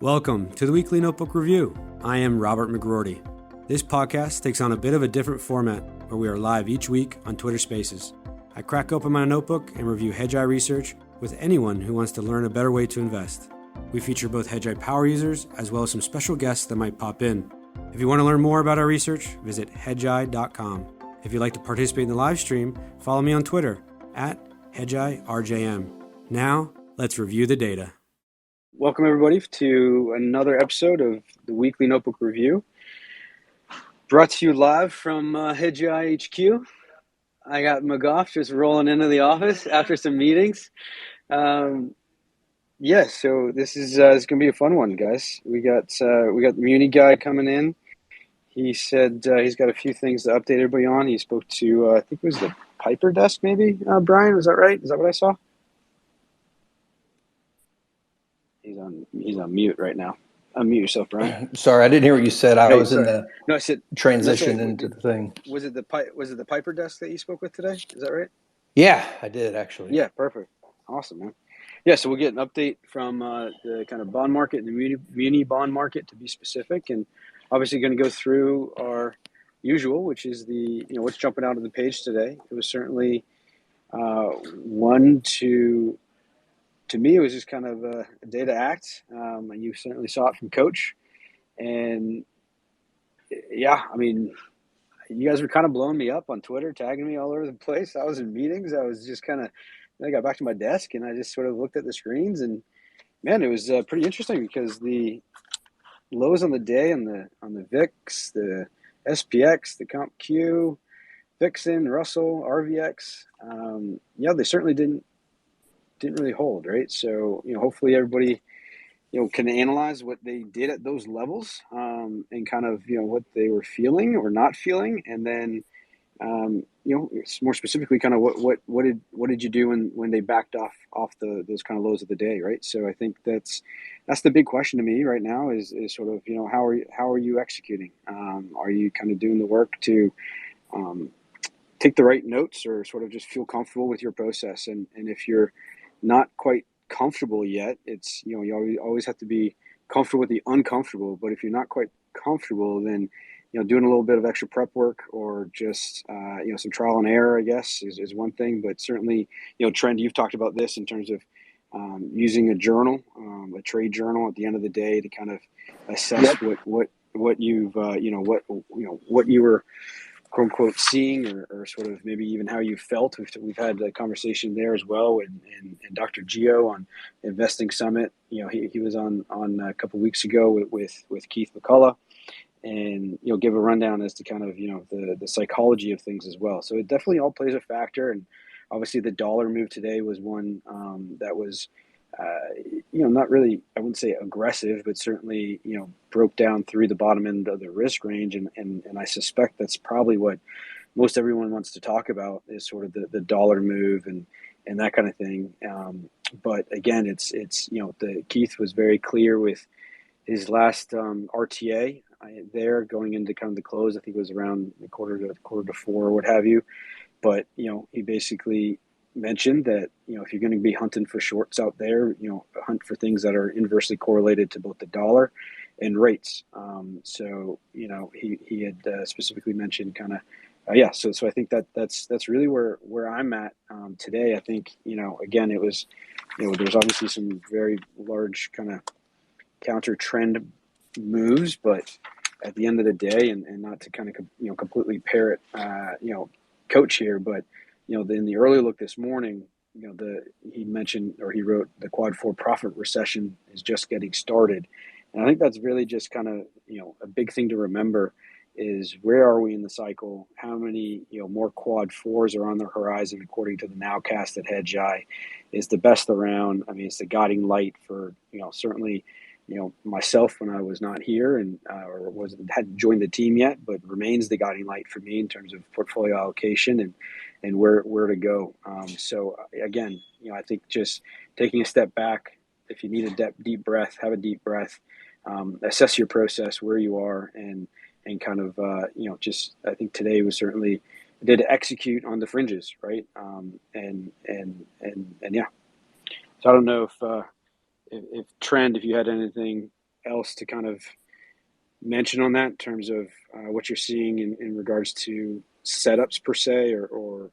Welcome to the Weekly Notebook Review. I am Robert McGroarty. This podcast takes on a bit of a different format where we are live each week on Twitter Spaces. I crack open my notebook and review Hedgeye research with anyone who wants to learn a better way to invest. We feature both Hedgeye power users as well as some special guests that might pop in. If you want to learn more about our research, visit hedgeye.com. If you'd like to participate in the live stream, follow me on Twitter at HedgeyeRJM. Now, let's review the data. Welcome, everybody, to another episode of the Weekly Notebook Review. Brought to you live from Hedgeye HQ. I got McGough just rolling into the office after some meetings. So this is going to be a fun one, guys. We got the Muni guy coming in. He said he's got a few things to update everybody on. He spoke to, I think it was the Piper desk, maybe, Brian, was that right? Is that what I saw? He's on mute right now. Unmute yourself, Brian. Sorry, I didn't hear what you said. I said transition no, into the thing. Was it the Piper desk that you spoke with today? Is that right? Yeah, I did actually. Yeah, perfect. Awesome, man. Yeah, so we'll get an update from the kind of bond market and the muni bond market, to be specific, and obviously going to go through our usual, which is the what's jumping out of the page today. It was certainly to me, it was just kind of a day to act, and you certainly saw it from Coach. And yeah, I mean, you guys were kind of blowing me up on Twitter, tagging me all over the place. I was in meetings. I was just I got back to my desk and I just sort of looked at the screens, and man, it was pretty interesting because the lows on the day on the VIX, the SPX, the QQQ, Vixen, Russell, RVX, they certainly didn't really hold, right? So, hopefully everybody, can analyze what they did at those levels, and kind of, what they were feeling or not feeling. And then, more specifically, kind of what did you do when they backed off those kind of lows of the day, right? So I think that's the big question to me right now is sort of, how are you executing? Are you kind of doing the work to, take the right notes, or sort of just feel comfortable with your process? And if you're not quite comfortable yet, it's, you always have to be comfortable with the uncomfortable. But if you're not quite comfortable, then, doing a little bit of extra prep work, or just, some trial and error, I guess, is one thing. But certainly, Trent, you've talked about this in terms of using a journal, a trade journal at the end of the day to kind of assess what you've, what you were, quote unquote, seeing, or sort of maybe even how you felt. We've had a conversation there as well, and Dr. Gio on Investing Summit. He was on a couple of weeks ago with Keith McCullough, and give a rundown as to kind of the psychology of things as well. So it definitely all plays a factor, and obviously the dollar move today was one that was not really, I wouldn't say aggressive, but certainly, broke down through the bottom end of the risk range. And I suspect that's probably what most everyone wants to talk about, is sort of the dollar move and that kind of thing. But again, it's the Keith was very clear with his last RTA there going into kind of the close. I think it was around the quarter to four, or what have you. But, he basically mentioned that, if you're going to be hunting for shorts out there, hunt for things that are inversely correlated to both the dollar and rates. So, he had specifically mentioned kind of, So I think that's really where I'm at today. I think, again, it was, there's obviously some very large kind of counter trend moves, but at the end of the day, and not to kind of, completely parrot, Coach here, but in the early look this morning, he mentioned, or he wrote, the quad 4 profit recession is just getting started. And I think that's really just kind of, a big thing to remember is, where are we in the cycle? How many, more quad 4s are on the horizon, according to the nowcast at Hedgeye, is the best around. I mean, it's the guiding light for, certainly, myself when I was not here and hadn't joined the team yet, but remains the guiding light for me in terms of portfolio allocation and where to go. So again, I think just taking a step back, if you need a deep breath, have a deep breath, assess your process, where you are, and kind of, just, I think today was certainly did execute on the fringes, right? And yeah. So I don't know if Trend, if you had anything else to kind of mention on that in terms of what you're seeing in regards to setups per se, or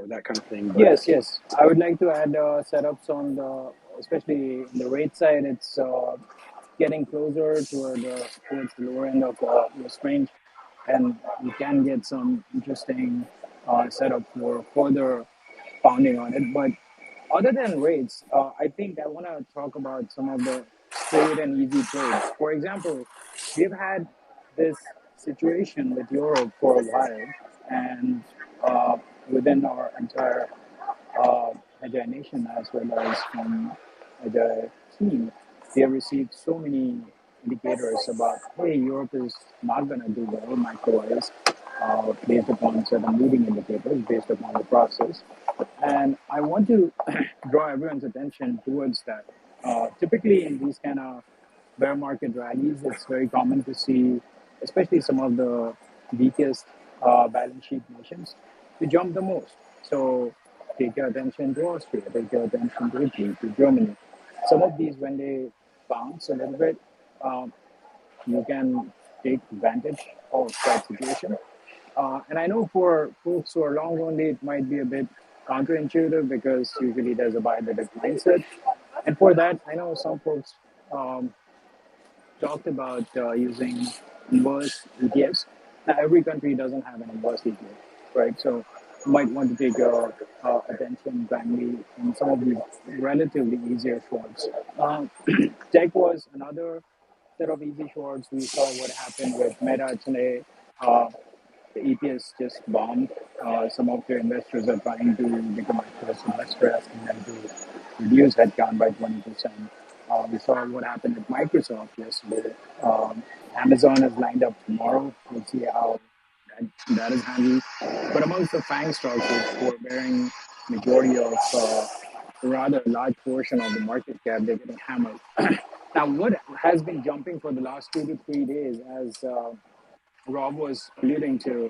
that kind of thing? But Yes. I would like to add setups on especially the rate side. It's getting closer towards the lower end of the range, and you can get some interesting setup for further pounding on it. But other than rates, I think I want to talk about some of the straight and easy trades. For example, we've had this situation with Europe for a while, and uh, within our entire Hedgeye Nation as well as from Hedgeye team, we have received so many indicators about, hey, Europe is not going to do well macro-wise based upon certain leading indicators, based upon the process. And I want to draw everyone's attention towards that. Typically, in these kind of bear market rallies, it's very common to see, especially some of the weakest balance sheet nations, to jump the most. So take your attention to Austria, take your attention to Italy, to Germany. Some of these, when they bounce a little bit, um, you can take advantage of that situation. And I know for folks who are long only, it might be a bit counterintuitive because usually there's a buy the dip mindset. And for that, I know some folks um, talked about using inverse ETFs. Now, every country doesn't have an inverse ETF, right? So you might want to take your attention primarily in some of these relatively easier shorts. Tech was another set of easy shorts. We saw what happened with Meta today. Uh, the ETS just bombed. Some of their investors are trying to become active investor, asking them to reduce headcount by 20%. We saw what happened at Microsoft yesterday. Amazon is lined up tomorrow. We'll see how that is handled. But amongst the FANG stocks, which were bearing majority of a rather large portion of the market cap, they're getting hammered. Now, what has been jumping for the last 2 to 3 days, as Rob was alluding to,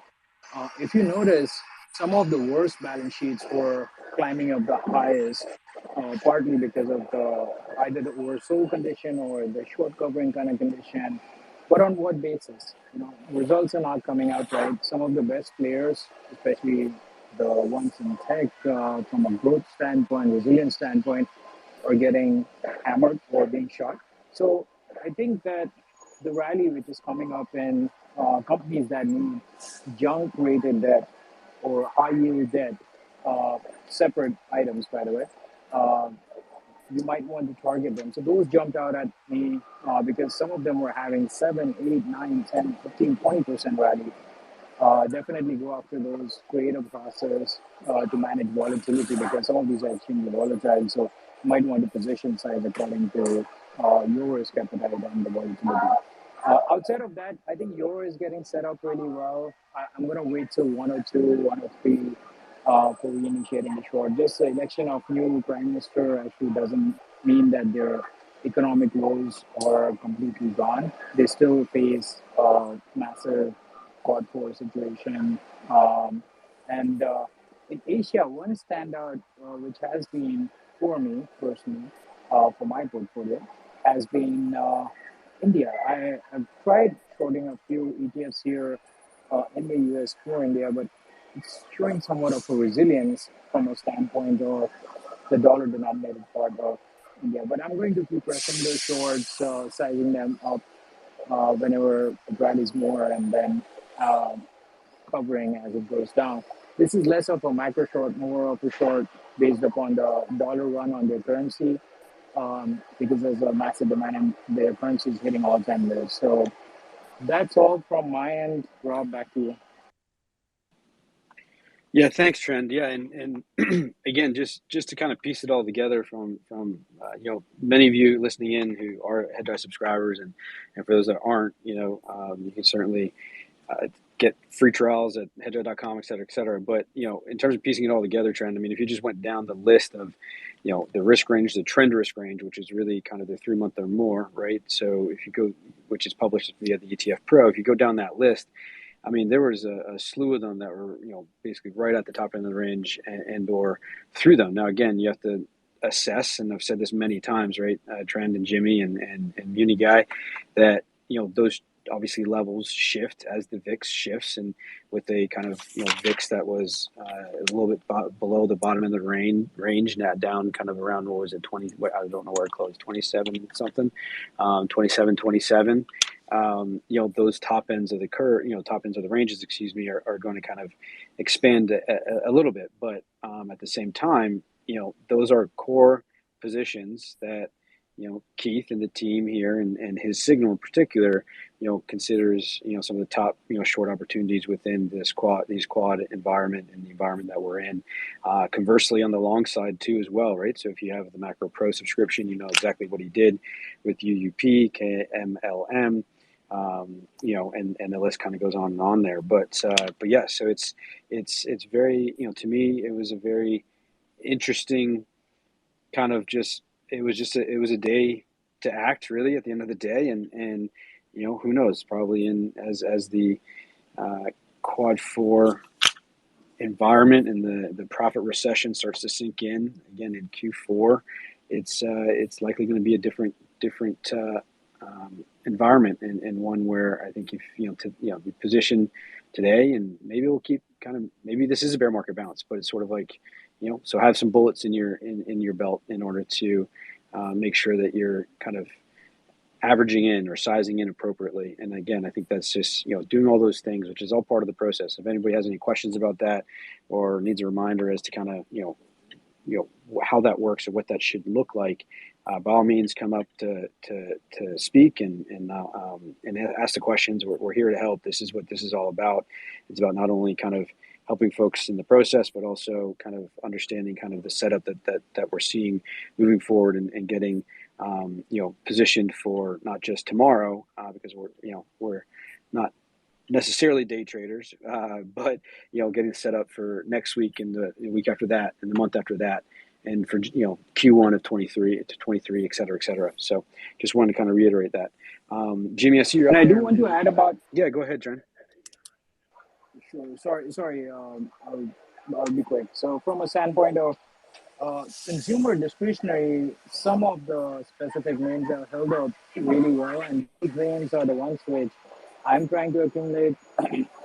if you notice, some of the worst balance sheets were climbing up the highest, partly because of either the oversold condition or the short covering kind of condition. But on what basis? Results are not coming out right. Some of the best players, especially the ones in tech, from a growth standpoint, resilience standpoint, are getting hammered or being shot. So I think that the rally which is coming up in companies that need junk rated debt or high yield debt, separate items, by the way, uh, you might want to target them. So those jumped out at me because some of them were having 7, 8, 9, 10, 15, 20% rally. Definitely go after those, create a process to manage volatility because some of these are extremely volatile. So you might want to position size according to your risk appetite and the volatility. Outside of that, I think Euro is getting set up really well. I'm going to wait till 102, 103 for reinitiating the short. Just the election of new prime minister actually doesn't mean that their economic woes are completely gone. They still face massive quad four situation. And in Asia, one standout which has been for me personally, for my portfolio, has been India. I have tried shorting a few ETFs here in the US for India, but it's showing somewhat of a resilience from a standpoint of the dollar denominated part of India. But I'm going to keep pressing those shorts, sizing them up whenever it rallies more and then um, covering as it goes down. This is less of a micro short, more of a short based upon the dollar run on their currency because there's a massive demand and their currency is hitting all-time lows. So that's all from my end. Rob, back to you. Yeah, thanks, Trend. Yeah, and again, just to kind of piece it all together from many of you listening in who are Hedgeye subscribers, and for those that aren't, you can certainly get free trials at hedgeye.com, et cetera, et cetera. But in terms of piecing it all together, Trend, I mean, if you just went down the list of the risk range, the trend risk range, which is really kind of the 3 month or more, right? So if you go, which is published via the ETF Pro, if you go down that list, I mean, there was a slew of them that were, basically right at the top end of the range and or through them. Now, again, you have to assess, and I've said this many times, right? Trend and Jimmy and Muni Guy, that, those obviously levels shift as the VIX shifts, and with a kind of, VIX that was a little bit below the bottom of the range, now down kind of around, what was it, 20, I don't know where it closed, 27 something, 27. Those top ends of the curve, top ends of the ranges, are going to kind of expand a little bit. But at the same time, those are core positions that, Keith and the team here, and his signal in particular, considers, some of the top, short opportunities within these quad environment and the environment that we're in. Conversely, on the long side too, as well, right? So if you have the Macro Pro subscription, you know exactly what he did with UUP, KMLM, and the list kind of goes on and on there. But yeah, so it's very, to me, it was a very interesting kind of it was a day to act, really, at the end of the day. And who knows, probably as the quad 4 environment and the profit recession starts to sink in again in Q4, it's likely going to be a different environment, and one where I think if be positioned today, and maybe we'll keep maybe this is a bear market bounce, but it's sort of like, so have some bullets in your belt in order to make sure that you're kind of averaging in or sizing in appropriately. And again, I think that's just, doing all those things, which is all part of the process. If anybody has any questions about that or needs a reminder as to kind of, how that works or what that should look like, by all means, come up to speak and ask the questions. We're here to help. This is what this is all about. It's about not only kind of helping folks in the process, but also kind of understanding kind of the setup that we're seeing moving forward, and getting positioned for not just tomorrow, because we're not necessarily day traders, but getting set up for next week and the week after that and the month after that, and for Q1 of 23 to 23, et cetera. So just wanted to kind of reiterate that. Jimmy, I see you're. And I do want to add about. Yeah, go ahead, John. Sure. Sorry. I'll be quick. So from a standpoint of consumer discretionary, some of the specific names have held up really well, and these names are the ones which I'm trying to accumulate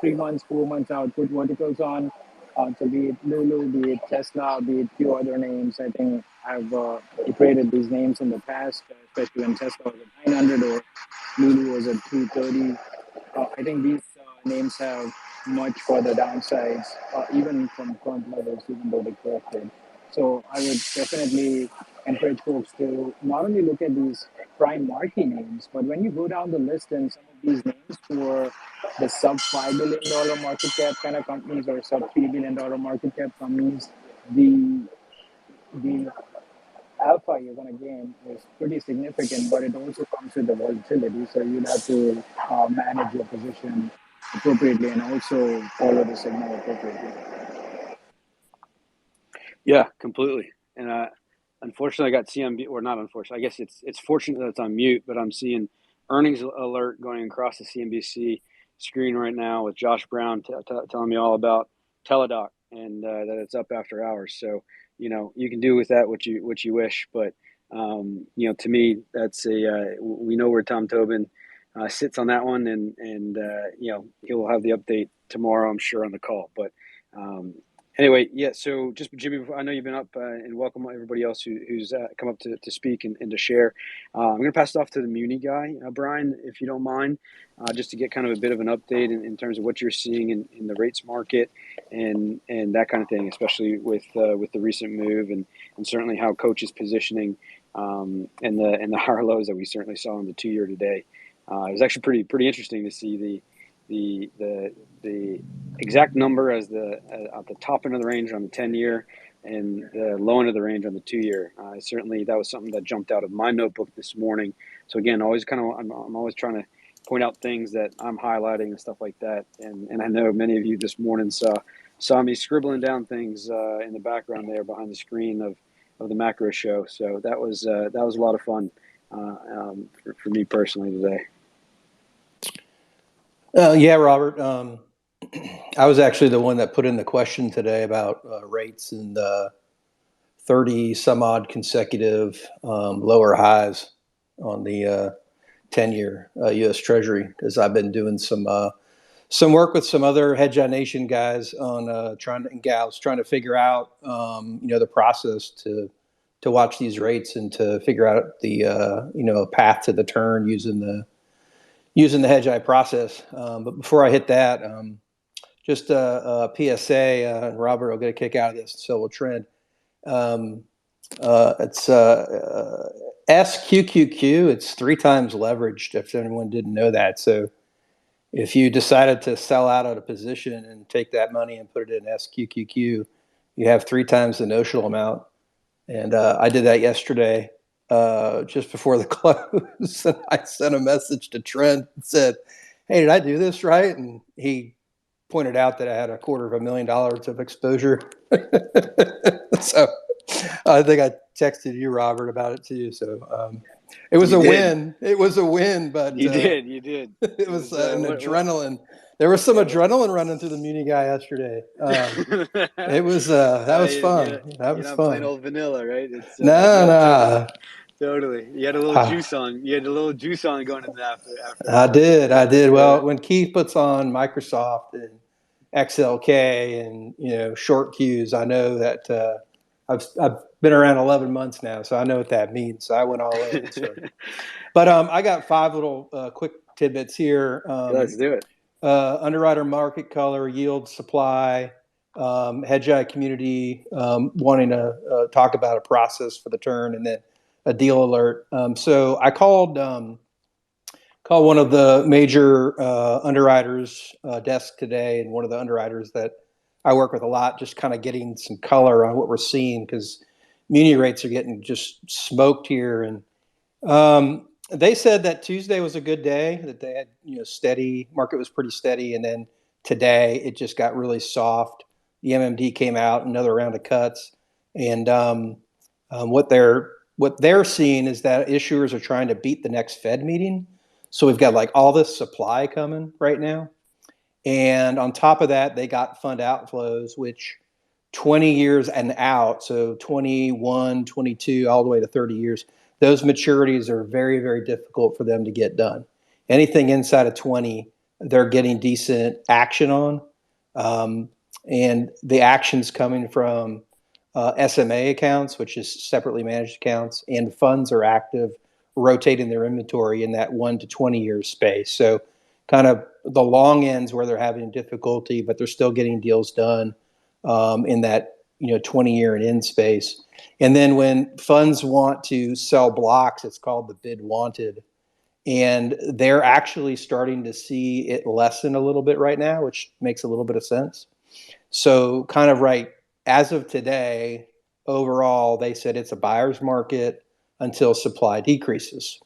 3 months, 4 months out, put verticals on. So be it Lulu, be it Tesla, be it few other names. I think I've iterated these names in the past, especially when Tesla was at 900 or Lulu was at 330. I think these names have much further downsides, even from current levels, even though they corrected. So I would definitely encourage folks to not only look at these prime marquee names, but when you go down the list and some of these names for the sub $5 billion market cap kind of companies or sub $3 billion market cap companies, the alpha you're going to gain is pretty significant, but it also comes with the volatility. So you'd have to manage your position appropriately and also follow the signal appropriately. Yeah, completely. And unfortunately, I got CMB, or not unfortunately, I guess it's fortunate that it's on mute, but I'm seeing earnings alert going across the CNBC screen right now with Josh Brown telling me all about Teladoc, and that it's up after hours. So, you can do with that what you wish, but to me, that's we know where Tom Tobin sits on that one, and he'll have the update tomorrow, I'm sure, on the call. But anyway, yeah, so just Jimmy, I know you've been up, and welcome everybody else who's come up to speak and to share. I'm going to pass it off to the Muni guy, Brian, if you don't mind, just to get kind of a bit of an update in terms of what you're seeing in the rates market and that kind of thing, especially with the recent move, and certainly how Coach is positioning and the higher lows that we certainly saw in the 2-year today. It was actually pretty interesting to see the exact number as at the top end of the range on the 10-year and the low end of the range on the 2-year. Certainly, that was something that jumped out of my notebook this morning. So again, I'm always trying to point out things that I'm highlighting and stuff like that. And I know many of you this morning saw me scribbling down things in the background there behind the screen of the macro show. So that was a lot of fun for me personally today. Yeah, Robert. I was actually the one that put in the question today about rates and 30 some odd consecutive lower highs on the 10-year U.S. Treasury, because I've been doing some work with some other Hedgeye Nation guys on and gals trying to figure out the process to watch these rates and to figure out the path to the turn using the Hedgeye process. But before I hit that, just a PSA, and Robert will get a kick out of this, so will Trent. It's SQQQ. It's 3 times leveraged, if anyone didn't know that. So if you decided to sell out of a position and take that money and put it in SQQQ, you have 3 times the notional amount. And I did that yesterday, just before the close. And I sent a message to Trent and said, "Hey, did I do this right?" And he pointed out that I had $250,000 of exposure. So I think I texted you, Robert, about it too. So it was a win. It was a win, but you did. It was an adrenaline. There was some adrenaline running through the Muni guy yesterday. It was that was fun. That was not fun. Plain old vanilla, right? It's no. Totally. You had a little juice on. You had a little juice on going into after. I did. Well, when Keith puts on Microsoft and XLK and short queues, I know that I've been around 11 months now, so I know what that means. So I went all in. So. But I got 5 little quick tidbits here. Let's do it. Underwriter market color, yield, supply, Hedgeye community wanting to talk about a process for the turn, and then a deal alert. So I called one of the major underwriters desk today, and one of the underwriters that I work with a lot, just kind of getting some color on what we're seeing, because muni rates are getting just smoked here. And they said that Tuesday was a good day, that they had steady, market was pretty steady, and then today it just got really soft. The MMD came out, another round of cuts, and what they're seeing is that issuers are trying to beat the next Fed meeting. So we've got like all this supply coming right now. And on top of that, they got fund outflows, which 20 years and out, so 21, 22, all the way to 30 years, those maturities are very, very difficult for them to get done. Anything inside of 20, they're getting decent action on. And the action's coming from SMA accounts, which is separately managed accounts, and funds are active, rotating their inventory in that 1 to 20 year space. So kind of the long ends where they're having difficulty, but they're still getting deals done in that 20 year and in space. And then when funds want to sell blocks, it's called the bid wanted. And they're actually starting to see it lessen a little bit right now, which makes a little bit of sense. So kind of right as of today, overall, they said it's a buyer's market until supply decreases.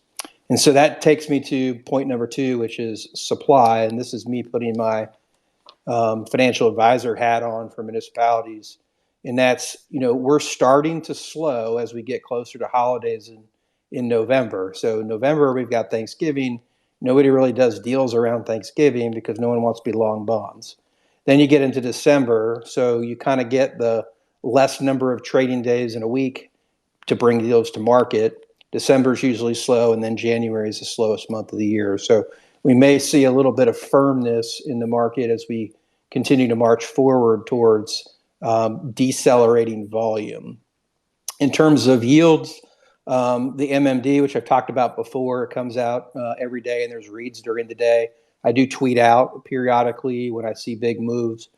And so that takes me to point number 2, which is supply. And this is me putting my financial advisor hat on for municipalities. And that's, we're starting to slow as we get closer to holidays in November. So November, we've got Thanksgiving. Nobody really does deals around Thanksgiving because no one wants to be long bonds. Then you get into December, so you kind of get the less number of trading days in a week to bring deals to market. December is usually slow, and then January is the slowest month of the year. So we may see a little bit of firmness in the market as we continue to march forward towards decelerating volume. In terms of yields, the MMD, which I've talked about before, comes out every day, and there's reads during the day. I do tweet out periodically when I see big moves.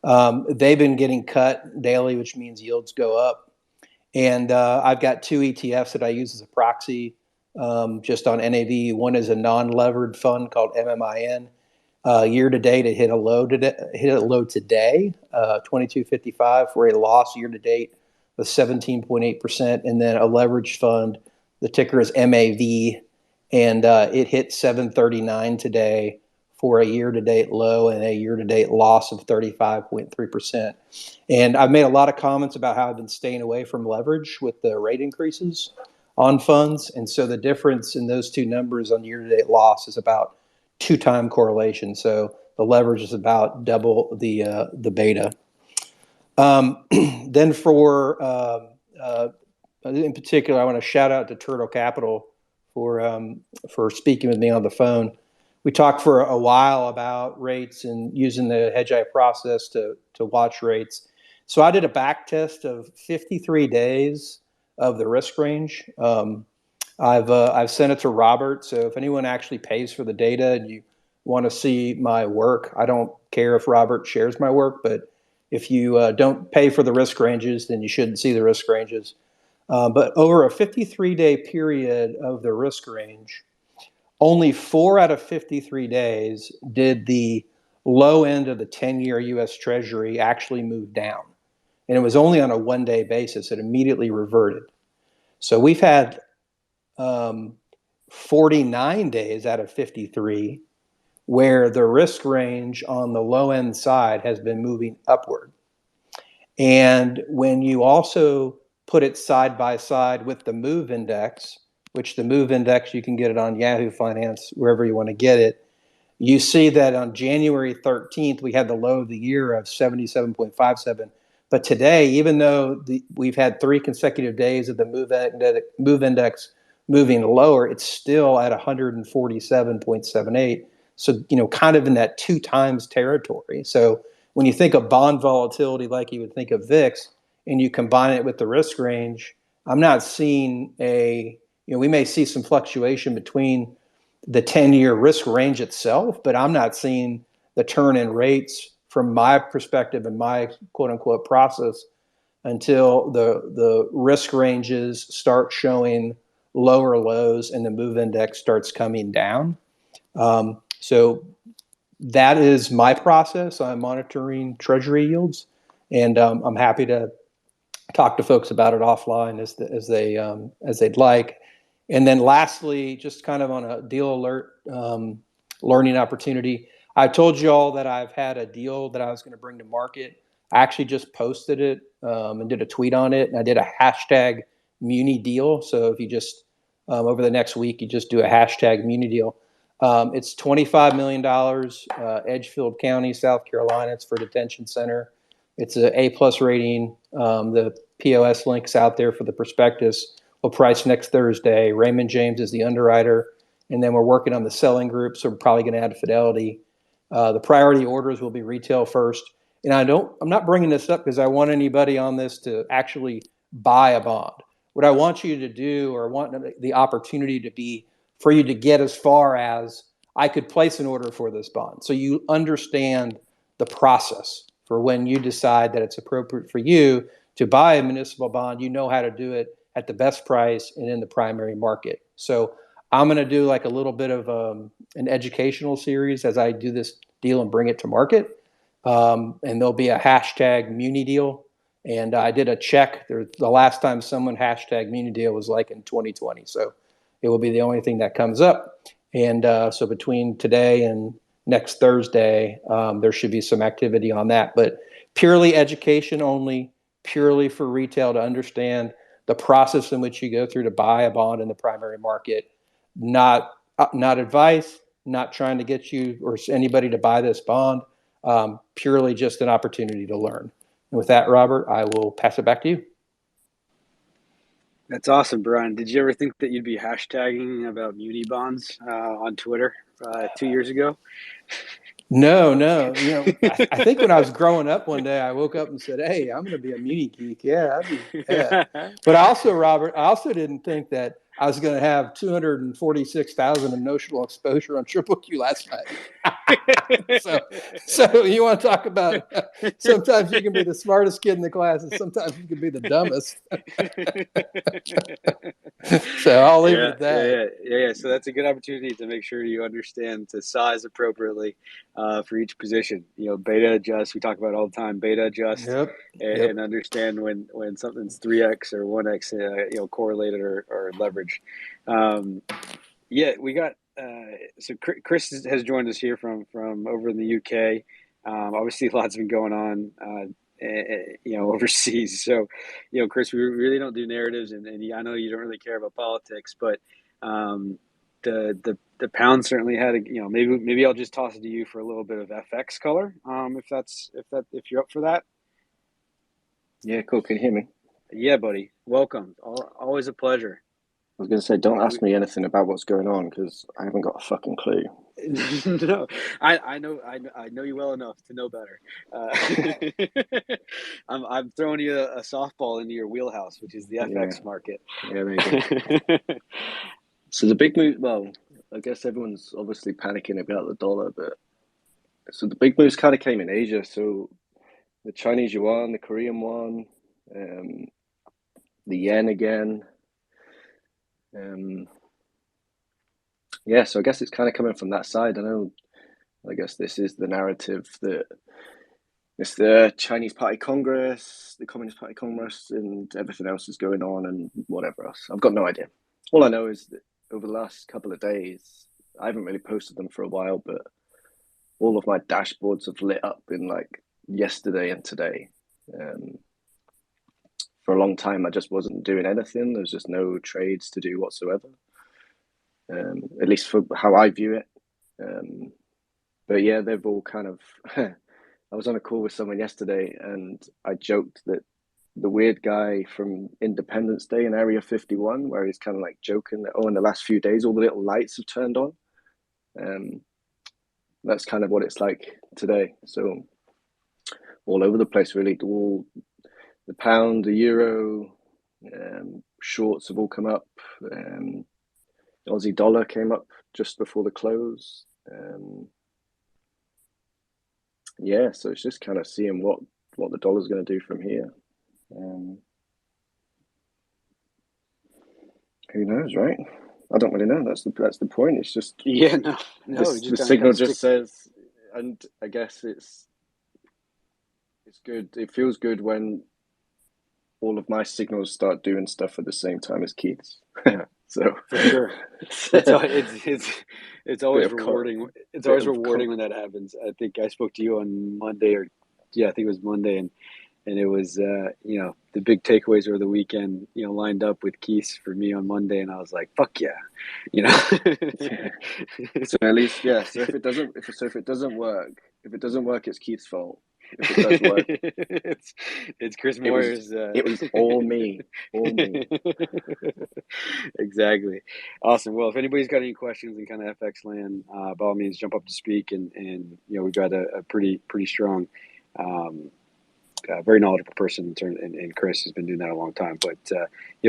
They've been getting cut daily, which means yields go up. And I've got 2 ETFs that I use as a proxy just on NAV. One is a non-levered fund called MMIN. Year to date, it hit a low today, 22.55 for a loss year to date of 17.8%. And then a leveraged fund, the ticker is MAV, and it hit 7.39 today for a year-to-date low and a year-to-date loss of 35.3%. And I've made a lot of comments about how I've been staying away from leverage with the rate increases on funds. And so the difference in those 2 numbers on year-to-date loss is about 2-time correlation. So the leverage is about double the beta. Then for, in particular, I want to shout out to Turtle Capital for speaking with me on the phone. We talked for a while about rates and using the Hedgeye process to watch rates. So I did a back test of 53 days of the risk range. I've sent it to Robert. So if anyone actually pays for the data and you want to see my work, I don't care if Robert shares my work, but if you don't pay for the risk ranges, then you shouldn't see the risk ranges. But over a 53-day period of the risk range, only 4 out of 53 days did the low end of the 10-year U.S. Treasury actually move down. And it was only on a one-day basis. It immediately reverted. So we've had 49 days out of 53 where the risk range on the low end side has been moving upward. And when you also put it side by side with the MOVE index, which the MOVE index, you can get it on Yahoo Finance, wherever you want to get it, you see that on January 13th, we had the low of the year of 77.57. But today, even though we've had 3 consecutive days of the MOVE index moving lower, it's still at 147.78. So, kind of in that 2 times territory. So when you think of bond volatility like you would think of VIX, and you combine it with the risk range, I'm not seeing we may see some fluctuation between the 10-year risk range itself, but I'm not seeing the turn in rates from my perspective and my quote unquote process until the risk ranges start showing lower lows and the MOVE index starts coming down. So that is my process. I'm monitoring treasury yields, and I'm happy to talk to folks about it offline as they'd like. And then lastly, just kind of on a deal alert learning opportunity, I told you all that I've had a deal that I was going to bring to market. I actually just posted it and did a tweet on it, and I did a hashtag Muni deal. So if you just over the next week, you just do a hashtag Muni deal. It's $25 million, Edgefield County, South Carolina. It's for detention center. It's an A+ rating. The POS link's out there for the prospectus. We'll price next Thursday. Raymond James is the underwriter. And then we're working on the selling group, so we're probably going to add Fidelity. The priority orders will be retail first. And I'm not bringing this up because I want anybody on this to actually buy a bond. What I want you to do, or want the opportunity to be, for you to get as far as I could place an order for this bond. So you understand the process for when you decide that it's appropriate for you to buy a municipal bond. You know how to do it at the best price and in the primary market. So I'm going to do like a little bit of an educational series as I do this deal and bring it to market. And there'll be a hashtag Muni deal. And I did a check. The last time someone hashtag Muni deal was like in 2020. So it will be the only thing that comes up. And so between today and next Thursday, there should be some activity on that. But purely education only, purely for retail to understand the process in which you go through to buy a bond in the primary market. Not advice, not trying to get you or anybody to buy this bond, purely just an opportunity to learn. And with that, Robert, I will pass it back to you. That's awesome, Brian. Did you ever think that you'd be hashtagging about muni bonds on Twitter 2 years ago? No. I think when I was growing up one day, I woke up and said, "Hey, I'm going to be a muni geek." Yeah. But also, Robert, I also didn't think that I was going to have 246,000 in notional exposure on QQQ last night. So you want to talk about sometimes you can be the smartest kid in the class, and sometimes you can be the dumbest. So I'll leave it at that. Yeah. So that's a good opportunity to make sure you understand to size appropriately for each position. Beta adjust. We talk about it all the time. Beta adjust and understand when something's 3x or 1x, correlated or leverage. We got so Chris has joined us here from over in the UK. Obviously, lots been going on. Overseas. So, Chris, we really don't do narratives, and I know you don't really care about politics, but the pound certainly had maybe I'll just toss it to you for a little bit of FX color, if you're up for that. Yeah, cool. Can you hear me? Yeah, buddy. Welcome. Always a pleasure. was going to say, don't ask me anything about what's going on because I haven't got a fucking clue. No, I know you well enough to know better. I'm throwing you a softball into your wheelhouse, which is the FX market. Yeah, there you go. So the big move, well, I guess everyone's obviously panicking about the dollar, but so the big moves kind of came in Asia. So the Chinese yuan, the Korean won, the yen again. Yeah, so I guess it's kind of coming from that side. I guess this is the narrative that it's the Chinese Party Congress, the Communist Party Congress, and everything else is going on and whatever else. I've got no idea. All I know is that over the last couple of days, I haven't really posted them for a while, but all of my dashboards have lit up in like yesterday and today. For a long time, I just wasn't doing anything. There's just no trades to do whatsoever, at least for how I view it. But yeah, they've all kind of... I was on a call with someone yesterday and I joked that the weird guy from Independence Day in Area 51, where he's kind of like joking that, oh, in the last few days, all the little lights have turned on. That's kind of what it's like today. So all over the place, really. All the pound, the euro, shorts have all come up. Aussie dollar came up just before the close. Yeah, so it's just kind of seeing what the dollar's going to do from here. Who knows, right? I don't really know. That's the point. It's just no. The signal just says, and I guess it's good. It feels good when all of my signals start doing stuff at the same time as Keith's. So for sure, it's always rewarding. It's always rewarding when that happens. I think I spoke to you on Monday, I think it was Monday, and it was the big takeaways over the weekend, lined up with Keith's for me on Monday, and I was like, fuck yeah, So at least, yeah. So if it doesn't work, it's Keith's fault. If it does work, it's Chris Moyer's. It was all me. Exactly. Awesome. Well, if anybody's got any questions in kind of FX land, by all means, jump up to speak. And we've got a pretty strong, very knowledgeable person and Chris has been doing that a long time. But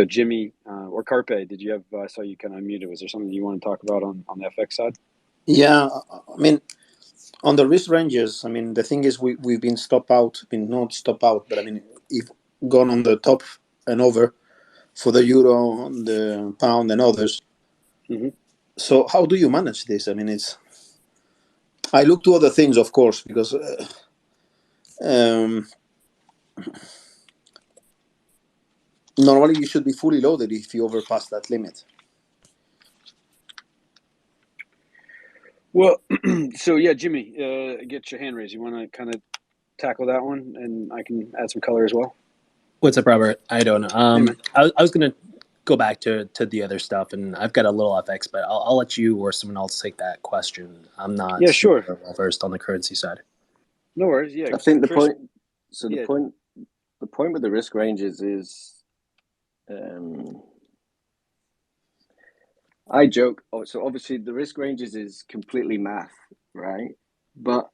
Jimmy or Carpe, did you have? I saw you kind of unmuted. Was there something you want to talk about on the FX side? Yeah, I mean, on the risk ranges, I mean, the thing is we've been not stop out, but I mean, if gone on the top and over for the euro, the pound, and others. Mm-hmm. So how do you manage this? I mean, I look to other things, of course, because normally you should be fully loaded if you overpass that limit. Well, so yeah, Jimmy, get your hand raised. You want to kind of tackle that one, and I can add some color as well. What's up, Robert? I don't know. I was going to go back to the other stuff, and I've got a little FX, but I'll let you or someone else take that question. I'm not super well versed on the currency side. No worries. Yeah, I think the point. So the point with the risk ranges is, I joke. Oh, so obviously the risk ranges is completely math, right? But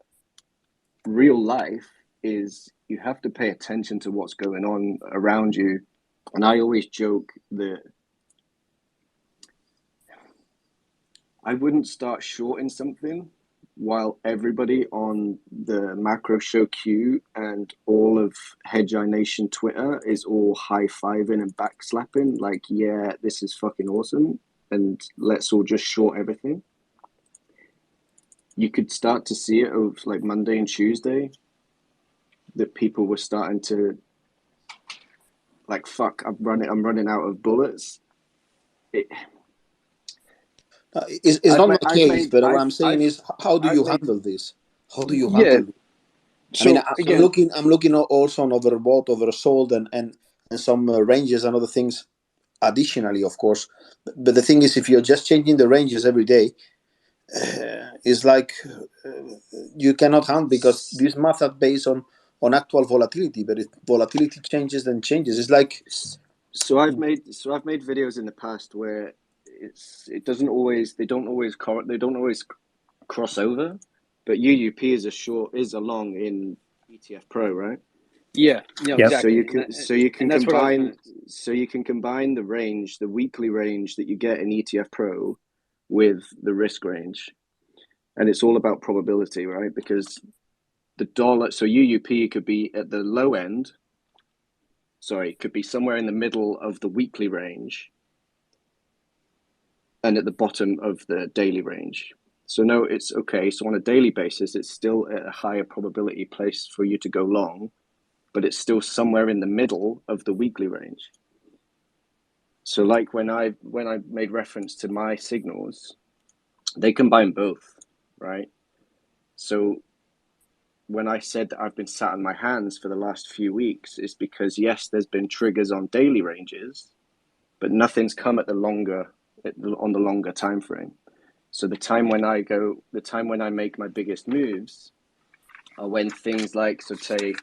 real life is you have to pay attention to what's going on around you. And I always joke that I wouldn't start shorting something while everybody on the macro show Q and all of Hedgeye Nation Twitter is all high-fiving and backslapping like, yeah, this is fucking awesome, and let's all just short everything. You could start to see it of like Monday and Tuesday that people were starting to like, fuck, I'm running out of bullets. It's not my case, but what I'm saying is, how do you handle this? How do you handle it? So, I mean, I'm looking also on overbought, oversold, and some ranges and other things additionally, of course. But the thing is, if you're just changing the ranges every day, it's like you cannot handle, because these math are based on actual volatility. But if volatility changes, then changes. It's like So I've made videos in the past where they don't always cross over, but UUP is a long in ETF Pro, right? Yeah, no, Yep. exactly. So you can that's what I was combine gonna... the weekly range that you get in ETF Pro with the risk range, and it's all about probability, right? Because the dollar, so UUP could be at the low end. Sorry, could be somewhere in the middle of the weekly range and at the bottom of the daily range. So no, it's okay. So on a daily basis, it's still at a higher probability place for you to go long, but it's still somewhere in the middle of the weekly range. So like when I made reference to my signals, they combine both, right? So when I said that I've been sat on my hands for the last few weeks, it's because yes, there's been triggers on daily ranges, but nothing's come on the longer time frame. So the time when I make my biggest moves are when things like, so say,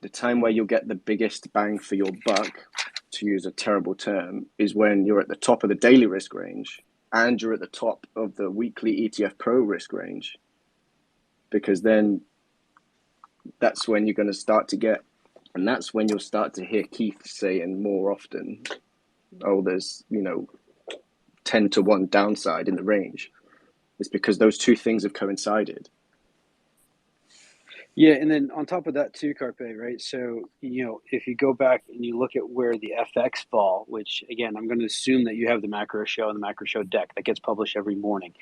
the time where you'll get the biggest bang for your buck, to use a terrible term, is when you're at the top of the daily risk range and you're at the top of the weekly ETF Pro risk range, because then that's when you're going to start to get, and that's when you'll start to hear Keith saying more often, oh, there's 10 to 1 downside in the range. It's because those two things have coincided. Yeah, and then on top of that too, Carpe, right? So, if you go back and you look at where the FX fall, which again, I'm going to assume that you have the macro show and the macro show deck that gets published every morning.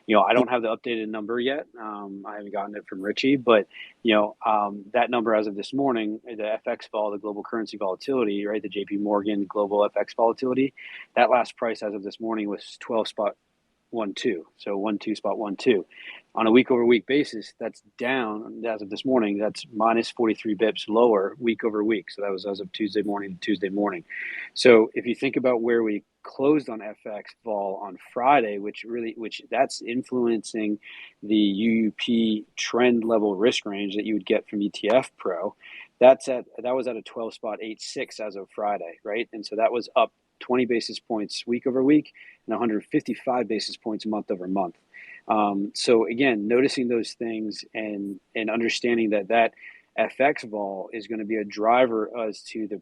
I don't have the updated number yet. I haven't gotten it from Richie, but that number as of this morning, the FX vol, the global currency volatility, right? The JP Morgan global FX volatility, that last price as of this morning was 12.12. So 12.12. On a week over week basis, that's down as of this morning. That's minus 43 bips lower week over week. So that was as of Tuesday morning to Tuesday morning. So if you think about where we closed on FX vol on Friday, which that's influencing the UUP trend level risk range that you would get from ETF Pro, that was at a 12.86 as of Friday, right? And so that was up 20 basis points week over week and 155 basis points month over month. So again, noticing those things and understanding that FX vol is going to be a driver as to the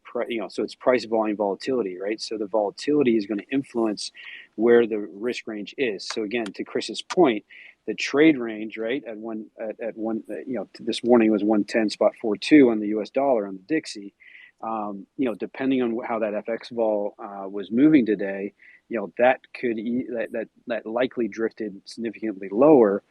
so it's price volume volatility, right? So the volatility is going to influence where the risk range is. So again, to Chris's point, the trade range, right, at one this morning was 110.42 on the US dollar on the Dixie. Depending on how that FX vol was moving today, that could that likely drifted significantly lower,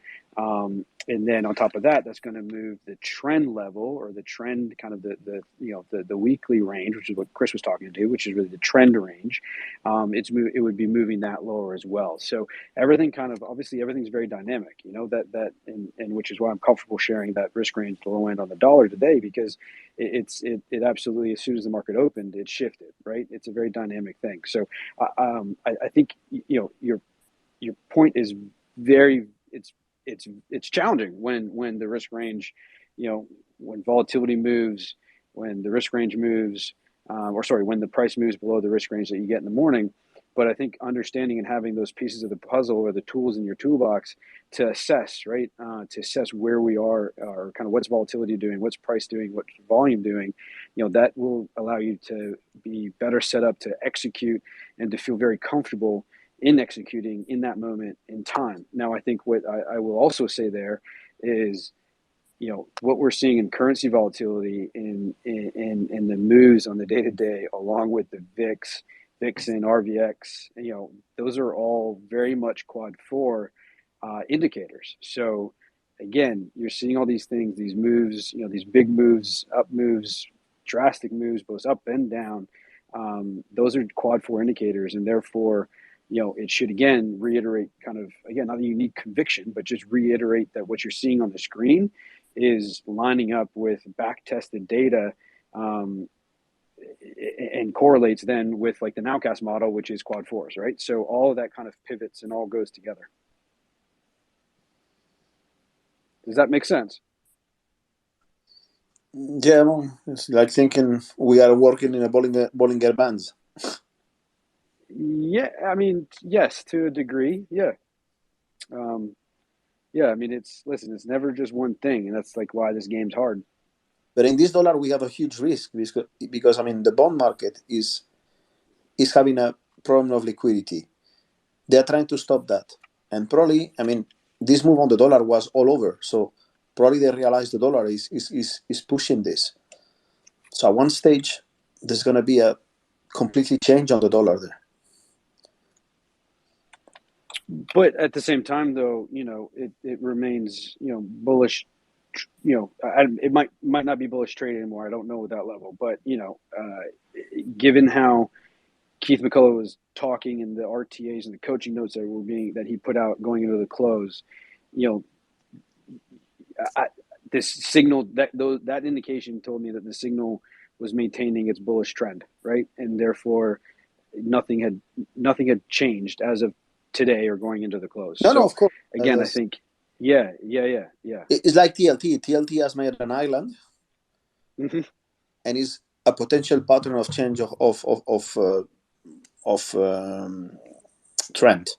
and then on top of that, that's going to move the trend level or the trend kind of the weekly range, which is what Chris was talking to, which is really the trend range. It would be moving that lower as well. So everything obviously everything's very dynamic, and which is why I'm comfortable sharing that risk range low end on the dollar today, because it absolutely, as soon as the market opened, it shifted, right? It's a very dynamic thing. So I think your point is very, it's challenging when the risk range, when volatility moves, when the risk range moves, when the price moves below the risk range that you get in the morning. But I think understanding and having those pieces of the puzzle or the tools in your toolbox to assess, right, to assess where we are, or kind of what's volatility doing, what's price doing, what's volume doing, that will allow you to be better set up to execute and to feel very comfortable in executing in that moment in time. Now, I think what I will also say there is, what we're seeing in currency volatility in the moves on the day to day, along with the VIX, and RVX, those are all very much quad 4 indicators. So again, you're seeing all these things, these moves, these big moves, up moves, drastic moves, both up and down. Those are quad 4 indicators, and therefore, it should again reiterate not that you need conviction, but just reiterate that what you're seeing on the screen is lining up with back tested data, and correlates then with like the nowcast model, which is quad 4s, right? So all of that kind of pivots and all goes together. Does that make sense? Yeah, well, it's like thinking we are working in a Bollinger Bands. Yeah, I mean, yes, to a degree, yeah. Yeah, I mean, it's never just one thing, and that's like why this game's hard. But in this dollar, we have a huge risk because I mean, the bond market is having a problem of liquidity. They are trying to stop that, and probably, I mean, this move on the dollar was all over. So probably they realize the dollar is pushing this. So at one stage, there's going to be a completely change on the dollar there. But at the same time, though, it remains, bullish. It might not be bullish trade anymore. I don't know at that level, but given how Keith McCullough was talking and the RTAs and the coaching notes that he put out going into the close, this signal that indication told me that the signal was maintaining its bullish trend, right, and therefore nothing had changed as of today or going into the close. No, of course. Again, I think, yeah. It's like TLT. TLT has made an island, mm-hmm. and is a potential pattern of change of trend.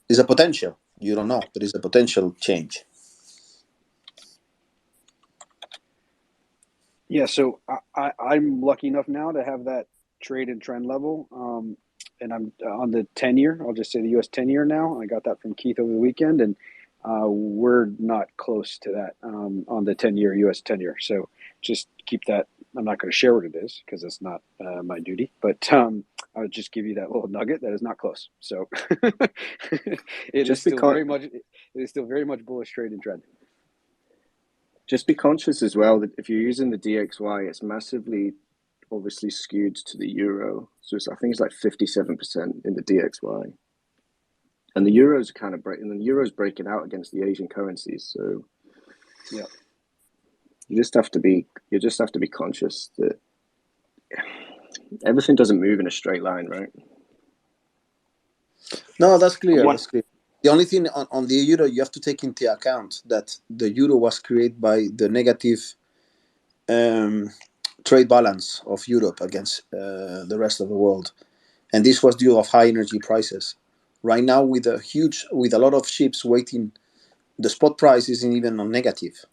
It's a potential. You don't know, but it's a potential change. Yeah, so I'm lucky enough now to have that trade and trend level, and I'm on the 10-year. I'll just say the U.S. 10-year now. I got that from Keith over the weekend, and we're not close to that on the 10-year U.S. 10-year. So just keep that. I'm not going to share what it is because it's not my duty, but I would just give you that little nugget that is not close. So it is still very much bullish trade and trend. Just be conscious as well that if you're using the DXY, it's massively obviously skewed to the euro. So I think it's like 57% in the DXY. And the euros are kind of breaking, and the euro's breaking out against the Asian currencies. So yeah, you just have to be conscious that everything doesn't move in a straight line, right? No, that's clear. That's clear. The only thing on the euro, you have to take into account that the euro was created by the negative trade balance of Europe against the rest of the world, and this was due of high energy prices. Right now, with a lot of ships waiting, the spot price isn't even on negative.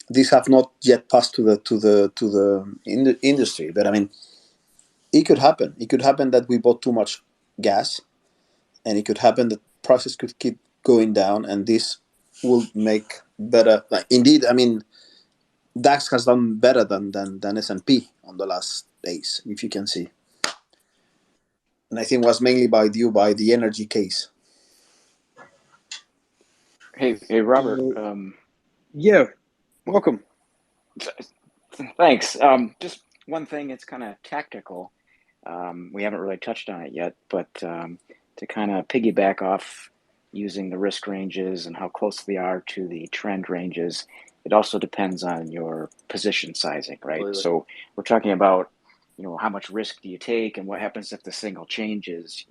These have not yet passed to the industry, but I mean, it could happen. It could happen that we bought too much gas, and it could happen that prices could keep going down, and this will make better. Indeed, I mean, DAX has done better than S&P on the last days, if you can see, and I think it was mainly due by the energy case. Hey, Robert. Yeah, welcome. Thanks. Just one thing. It's kind of tactical. We haven't really touched on it yet, but to kind of piggyback off using the risk ranges and how close they are to the trend ranges, it also depends on your position sizing, right? Completely. So we're talking about, how much risk do you take and what happens if the signal changes?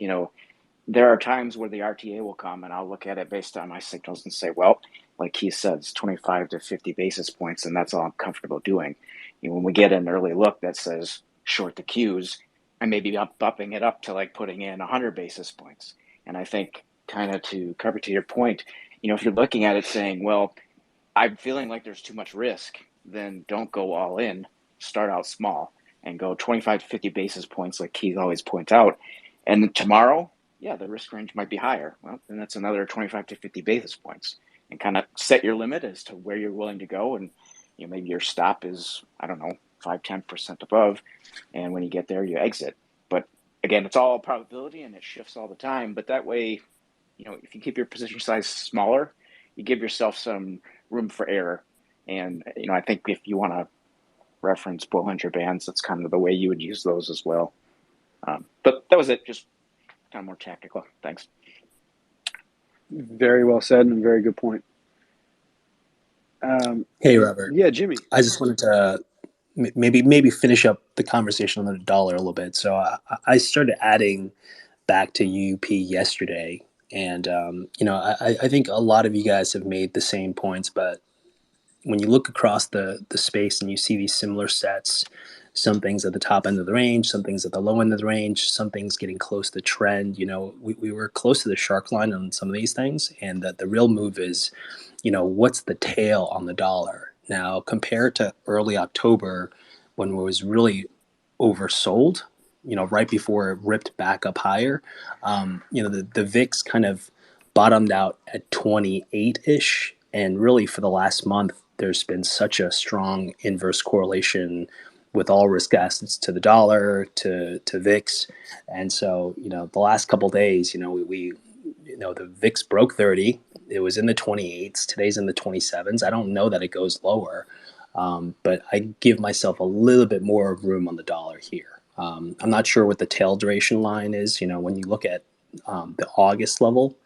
There are times where the RTA will come and I'll look at it based on my signals and say, well, like he says, 25 to 50 basis points, and that's all I'm comfortable doing. When we get an early look that says short the Qs, I may be bumping it up to like putting in 100 basis points. And I think kind of to cover to your point, if you're looking at it saying, well, I'm feeling like there's too much risk, then don't go all in. Start out small and go 25 to 50 basis points like Keith always points out. And tomorrow, yeah, the risk range might be higher. Well, then that's another 25 to 50 basis points, and kind of set your limit as to where you're willing to go. And, maybe your stop is, I don't know, 5-10% above. And when you get there, you exit. But again, it's all probability and it shifts all the time. But that way, if you keep your position size smaller, you give yourself some room for error. And, I think if you want to reference Bollinger Bands, that's kind of the way you would use those as well. But that was it. Just kind of more tactical. Thanks. Very well said and very good point. Hey, Robert. Yeah, Jimmy. I just wanted to maybe finish up the conversation on the dollar a little bit. So I started adding back to UP yesterday, and I think a lot of you guys have made the same points, but when you look across the space and you see these similar sets, some things at the top end of the range, some things at the low end of the range, some things getting close to trend. We were close to the shark line on some of these things, and that the real move is, what's the tail on the dollar? Now, compared to early October, when it was really oversold, right before it ripped back up higher, the VIX kind of bottomed out at 28-ish. And really for the last month, there's been such a strong inverse correlation with all risk assets to the dollar, to VIX. And so, the last couple of days, the VIX broke 30. It was in the 28s. Today's in the 27s. I don't know that it goes lower, but I give myself a little bit more room on the dollar here. I'm not sure what the tail duration line is. When you look at the August level,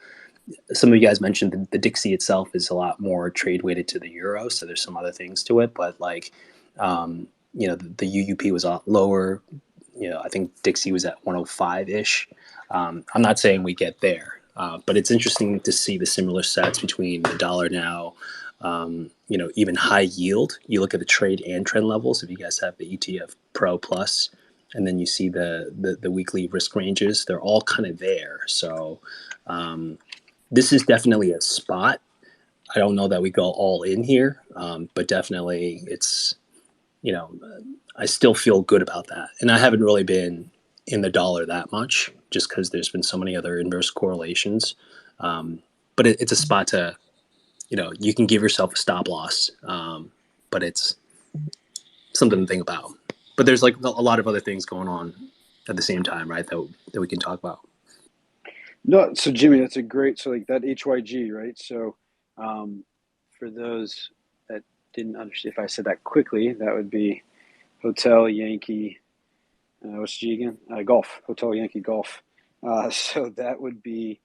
some of you guys mentioned the Dixie itself is a lot more trade weighted to the euro, so there's some other things to it. But the UUP was a lot lower. I think Dixie was at 105 ish. I'm not saying we get there, but it's interesting to see the similar sets between the dollar now. Even high yield. You look at the trade and trend levels. If you guys have the ETF Pro Plus, and then you see the weekly risk ranges, they're all kind of there. So this is definitely a spot. I don't know that we go all in here, but definitely it's, I still feel good about that. And I haven't really been in the dollar that much just because there's been so many other inverse correlations. But it's a spot to, you can give yourself a stop loss, but it's something to think about. But there's like a lot of other things going on at the same time, right, that we can talk about. No, so Jimmy, that's a great, so like that HYG, right? So for those that didn't understand, if I said that quickly, that would be Hotel Yankee, what's G again? Golf, Hotel Yankee Golf. So that would be,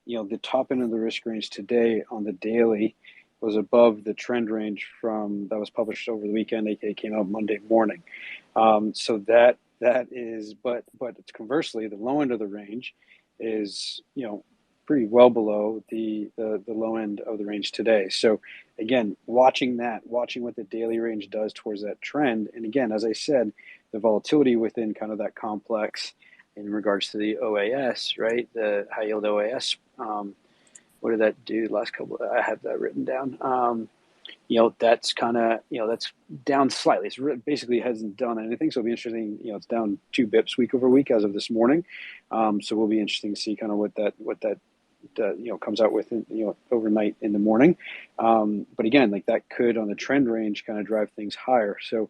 the top end of the risk range today on the daily was above the trend range that was published over the weekend. It came out Monday morning. So that is, but it's conversely, the low end of the range is, pretty well below the low end of the range today. So again, watching what the daily range does towards that trend. And again, as I said, the volatility within kind of that complex in regards to the OAS, right? The high yield OAS. What did that do last couple? I have that written down. That's kind of, that's down slightly. It's basically hasn't done anything. So it'll be interesting. It's down 2 bips week over week as of this morning. So we'll be interesting to see kind of what that comes out with, overnight in the morning. But again, like that could on the trend range kind of drive things higher. So,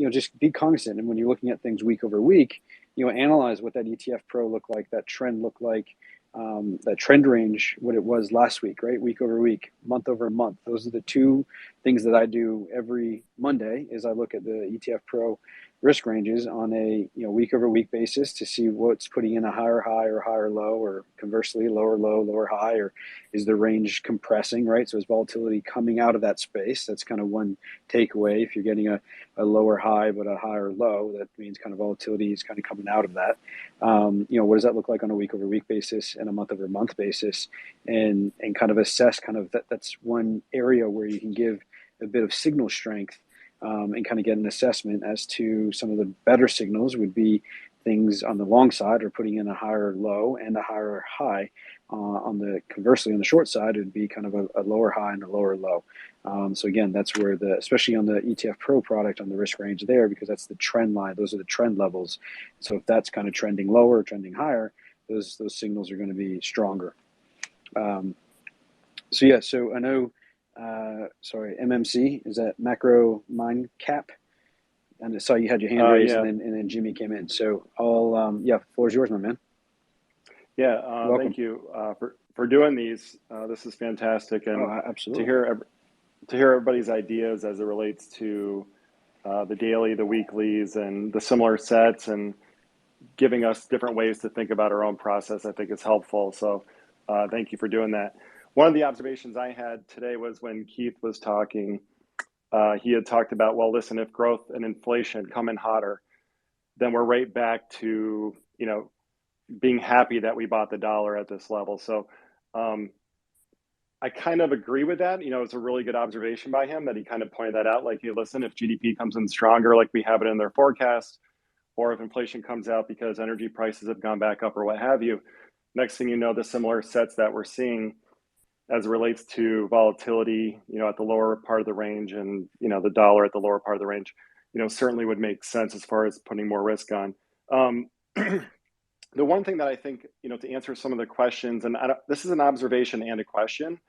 just be cognizant. And when you're looking at things week over week, analyze what that ETF Pro looked like, that trend looked like, that trend range, what it was last week, right? Week over week, month over month. Those are the two things that I do every Monday is I look at the ETF Pro risk ranges on a week over week basis to see what's putting in a higher high or higher low, or conversely lower low, lower high, or is the range compressing, right? So is volatility coming out of that space? That's kind of one takeaway. If you're getting a lower high but a higher low, that means kind of volatility is kind of coming out of that. What does that look like on a week over week basis and a month over month basis, and kind of assess kind of that's one area where you can give a bit of signal strength, and kind of get an assessment as to some of the better signals would be things on the long side or putting in a higher low and a higher high. Conversely, on the short side, it would be kind of a lower high and a lower low. So again, that's where especially on the ETF Pro product on the risk range there, because that's the trend line. Those are the trend levels. So if that's kind of trending lower, trending higher, those signals are going to be stronger. So I know, MMC, is that macro mind cap? And I saw you had your hand raised, yeah. and then Jimmy came in. So floor is yours, my man. Yeah, thank you for doing these. This is fantastic, and absolutely. to hear everybody's ideas as it relates to the daily, the weeklies, and the similar sets, and giving us different ways to think about our own process, I think is helpful. So thank you for doing that. One of the observations I had today was when Keith was talking, he had talked about, well, listen, if growth and inflation come in hotter, then we're right back to, being happy that we bought the dollar at this level. So I kind of agree with that. It's a really good observation by him that he kind of pointed that out. Like, hey, listen, if GDP comes in stronger, like we have it in their forecast, or if inflation comes out because energy prices have gone back up or what have you, next thing you know, the similar sets that we're seeing as it relates to volatility, at the lower part of the range and, the dollar at the lower part of the range, certainly would make sense as far as putting more risk on. The one thing that I think, to answer some of the questions, and this is an observation and a question.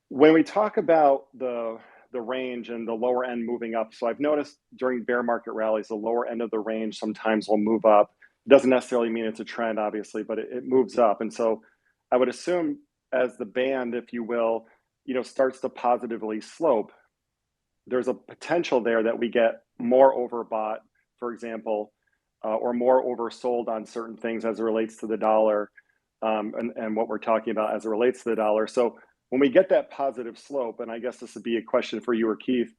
When we talk about the range and the lower end moving up, so I've noticed during bear market rallies, the lower end of the range sometimes will move up. It doesn't necessarily mean it's a trend, obviously, but it moves up. And so I would assume as the band, if you will, starts to positively slope, there's a potential there that we get more overbought, for example, or more oversold on certain things as it relates to the dollar, and what we're talking about as it relates to the dollar. So when we get that positive slope, and I guess this would be a question for you or Keith,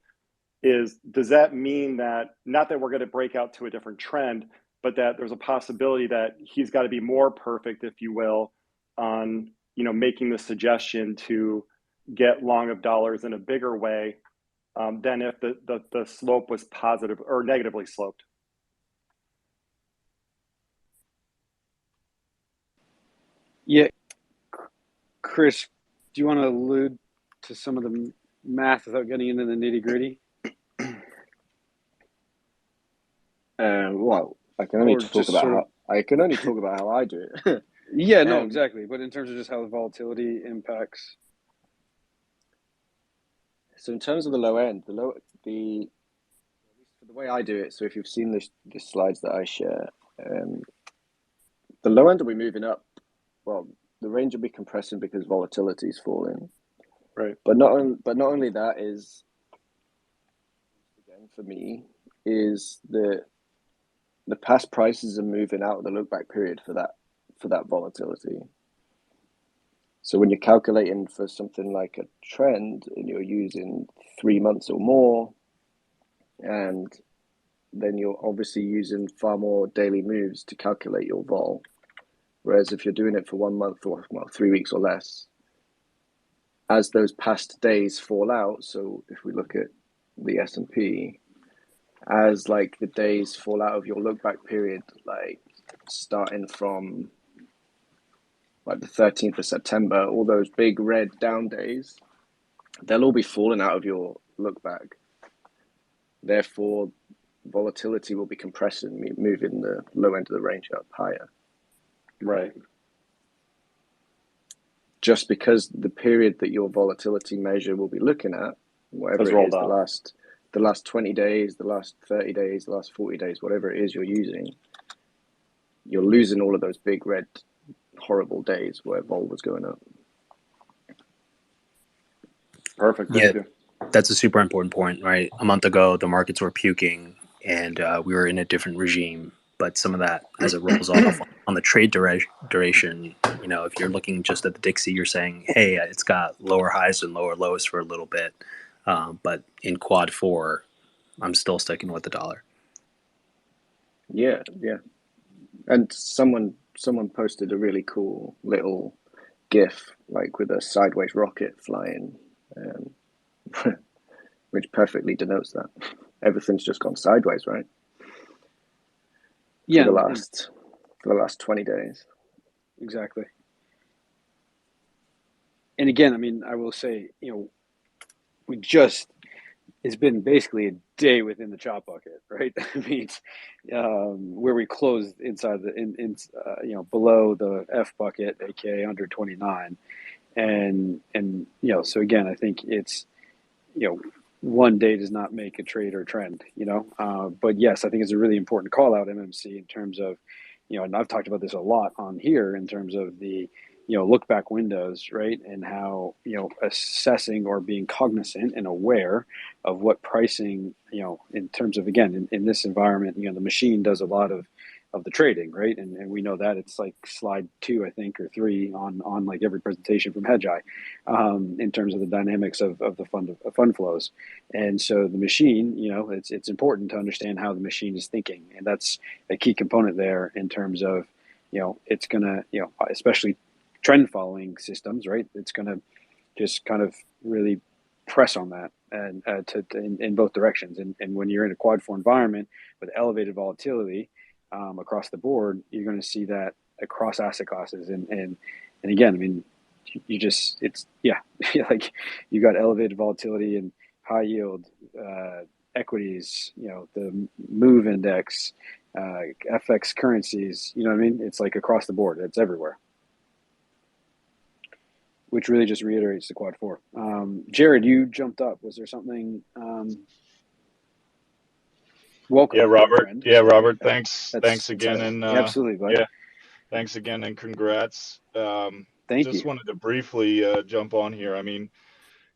does that mean that, not that we're going to break out to a different trend, but that there's a possibility that he's got to be more perfect, if you will, on making the suggestion to get long of dollars in a bigger way than if the slope was positive or negatively sloped? Yeah, Chris, do you want to allude to some of the math without getting into the nitty gritty? Well, I can only talk about how I do it. Yeah, no, exactly. But in terms of just how the volatility impacts. So in terms of the low end, for the way I do it. So if you've seen the slides that I share, the low end will be moving up. Well, the range will be compressing because volatility is falling. Right. But not only that is, again, for me, is the past prices are moving out of the look back period for that volatility. So when you're calculating for something like a trend and you're using 3 months or more, and then you're obviously using far more daily moves to calculate your vol. Whereas if you're doing it for 1 month or 3 weeks or less, as those past days fall out, so if we look at the S&P, as like the days fall out of your look back period, like starting from like the 13th of September, all those big red down days, they'll all be falling out of your look back. Therefore, volatility will be compressing, moving the low end of the range up higher. Right. Just because the period that your volatility measure will be looking at, whatever it is, the last 20 days, the last 30 days, the last 40 days, whatever it is you're using, you're losing all of those big red horrible days where vol was going up. Perfect. Thank you. That's a super important point, right? A month ago, the markets were puking and we were in a different regime. But some of that, as it rolls off on the trade duration, if you're looking just at the Dixie, you're saying, hey, it's got lower highs and lower lows for a little bit. But in quad 4, I'm still sticking with the dollar. Yeah. And someone posted a really cool little GIF, like with a sideways rocket flying, which perfectly denotes that everything's just gone sideways, right? Yeah, for the last 20 days. Exactly. And again, I mean, I will say, it's been basically a day within the chop bucket, right? I mean, where we closed inside below the F bucket, aka under 29, and so again, I think it's, one day does not make a trade or trend, but yes, I think it's a really important call out, MMC, in terms of, and I've talked about this a lot on here in terms of the, look back windows, right? And how, assessing or being cognizant and aware of what pricing, in terms of, again, in this environment, the machine does a lot of the trading, right? And we know that it's like slide 2, I think, or 3 on like every presentation from Hedgeye, in terms of the dynamics of the fund flows. And so the machine, it's important to understand how the machine is thinking. And that's a key component there in terms of, it's going to, especially trend following systems, right? It's going to just kind of really press on that and in both directions. And when you're in a quad 4 environment with elevated volatility across the board, you're going to see that across asset classes. And again, I mean, like you got elevated volatility in high yield, equities, the MOVE index, FX currencies, you know what I mean? It's like across the board, it's everywhere, which really just reiterates the quad 4. Jared, you jumped up. Was there something? Welcome. Yeah, Robert. Friend. Yeah, Robert. Thanks again. And absolutely, bud. Yeah, thanks again and congrats. Thank you. Just wanted to briefly jump on here. I mean,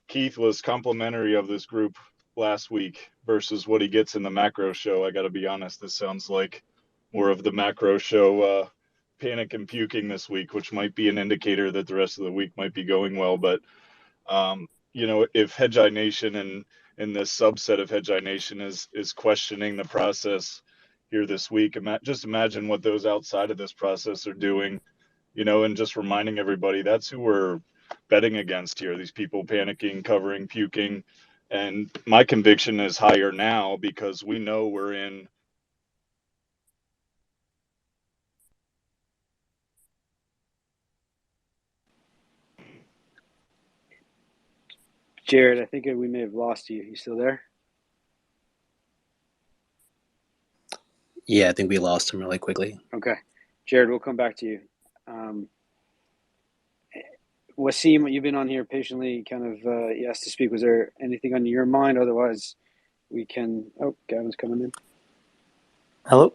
Keith was complimentary of this group last week versus what he gets in the macro show. I got to be honest. This sounds like more of the macro show panic and puking this week, which might be an indicator that the rest of the week might be going well. But if Hedgeye Nation and this subset of Hedgeye Nation is questioning the process here this week, just imagine what those outside of this process are doing, and just reminding everybody that's who we're betting against here. These people panicking, covering, puking. And my conviction is higher now because we know we're in. Jared, I think we may have lost you. You still there? Yeah, I think we lost him really quickly. Okay. Jared, we'll come back to you. Wasim, you've been on here patiently, kind of you asked to speak. Was there anything on your mind? Otherwise, we can... Oh, Gavin's coming in. Hello.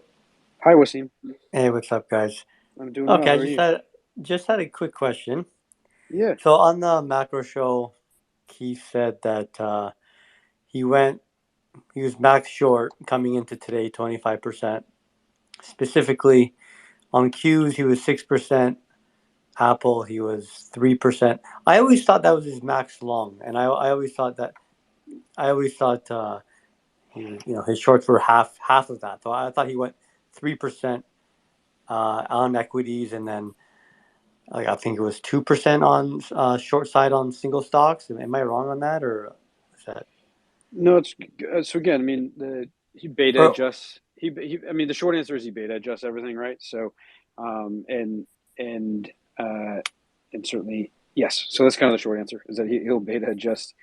Hi, Wasim. Hey, what's up, guys? I'm doing well. How are you? Just had a quick question. Yeah. So on the macro show, Keith said that he was max short coming into today, 25%. Specifically, on Qs, he was 6%. Apple, he was 3%. I always thought that was his max long, and I always thought he, his shorts were half of that. So I thought he went 3% on equities, and then I think it was 2% on short side on single stocks. Am I wrong on that, or is that? No, it's so again. I mean, he beta adjusts. I mean, the short answer is he beta adjusts everything, right? So, and certainly yes. So that's kind of the short answer, is that he'll beta adjust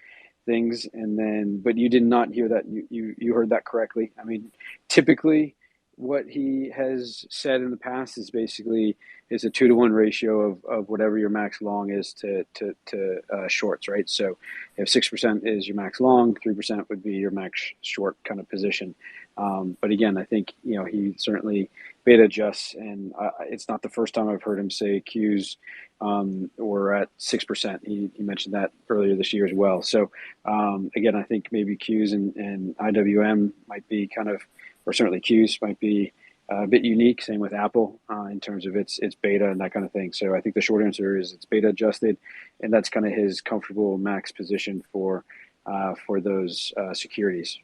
things, and then, but you did not hear that. You heard that correctly. I mean, typically what he has said in the past is basically is a 2-to-1 ratio of whatever your max long is to shorts, right? So if 6% is your max long, 3% would be your max short kind of position. But again, I think he certainly beta adjusts, and it's not the first time I've heard him say Qs were at 6%. He mentioned that earlier this year as well. So again, I think maybe Qs and IWM might be kind of, or certainly Qs might be a bit unique. Same with Apple in terms of its beta and that kind of thing. So I think the short answer is it's beta adjusted, and that's kind of his comfortable max position for those securities.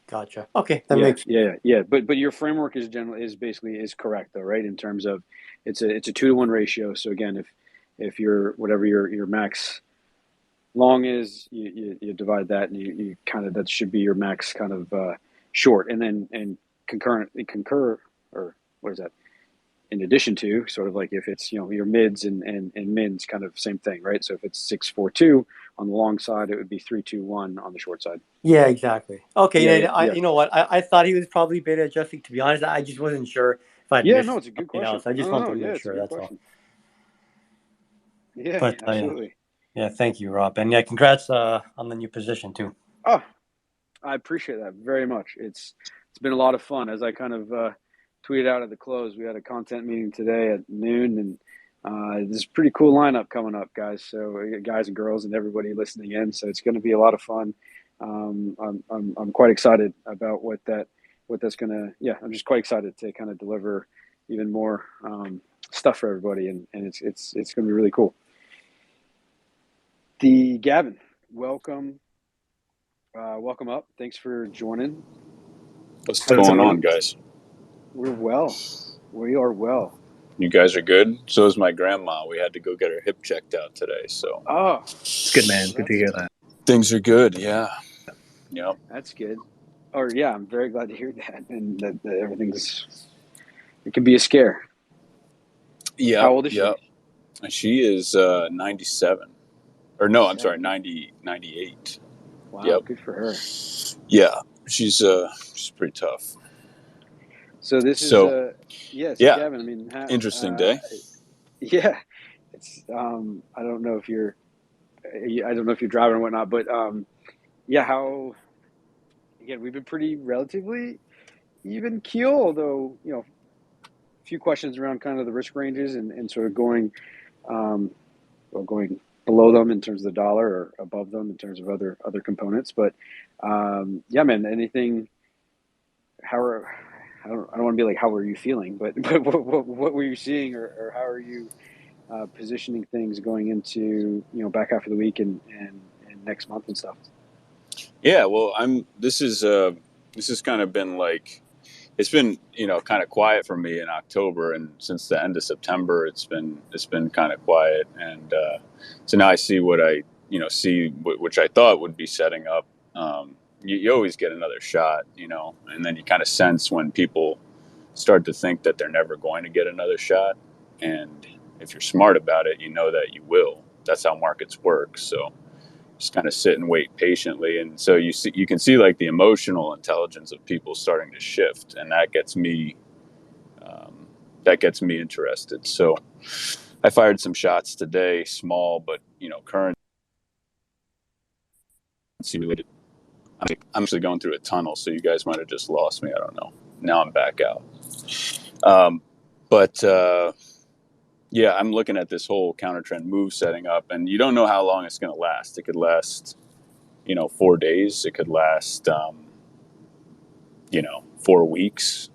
Gotcha. Okay, that makes yeah. But your framework is basically correct though, right? In terms of it's a 2-to-1 ratio. So again, if you're whatever your max long is, you divide that, and you kind of, that should be your max kind of short, and then concur, or what is that? In addition to, sort of like if it's your mids and mins, kind of same thing, right? So if it's 6-4-2 on the long side, it would be 3-2-1 on the short side. Yeah, exactly. Okay, you know what? I thought he was probably beta adjusting. To be honest, I just wasn't sure if I'd missed. No, it's a good question. I just wanted to make sure. That's all. Yeah, but, absolutely. Yeah, thank you, Rob, and congrats on the new position too. Oh, I appreciate that very much. It's been a lot of fun. As I kind of tweeted out at the close, we had a content meeting today at noon, and there's a pretty cool lineup coming up, guys. So guys and girls and everybody listening in. So it's going to be a lot of fun. I'm quite excited about what that's going to. Yeah, I'm just quite excited to kind of deliver even more stuff for everybody, and it's going to be really cool. Gavin, welcome. Welcome up. Thanks for joining. What's going on, guys? We're well. We are well. You guys are good. So is my grandma. We had to go get her hip checked out today. So. Oh, good, man. Good to hear that. Things are good. Yeah. Yep. That's good. Or yeah, I'm very glad to hear that, and that everything's. It can be a scare. Yeah. How old is she? She is 97. Or no, I'm sorry, 98. Wow, yep. Good for her. Yeah, she's pretty tough. So this is Gavin. I mean, interesting day. Yeah, it's. I don't know if you're driving or whatnot, but how. Again, we've been pretty relatively even keel, although a few questions around kind of the risk ranges and sort of going below them in terms of the dollar or above them in terms of other components. But yeah, man, anything. I don't want to be like, how were you feeling? But what were you seeing, or how are you positioning things going into back half of the week and next month and stuff? Yeah, well, this is kind of been like, it's been kind of quiet for me in October, and since the end of September it's been kind of quiet, and so now I see what I see, which I thought would be setting up. You always get another shot, and then you kind of sense when people start to think that they're never going to get another shot, and if you're smart about it, that you will. That's how markets work. So just kind of sit and wait patiently, and so you can see like the emotional intelligence of people starting to shift, and that gets me interested. So I fired some shots today, small, but currency related. I'm actually going through a tunnel, so you guys might have just lost me. I don't know. Now I'm back out. But yeah, I'm looking at this whole counter trend move setting up, and you don't know how long it's going to last. It could last 4 days. It could last 4 weeks.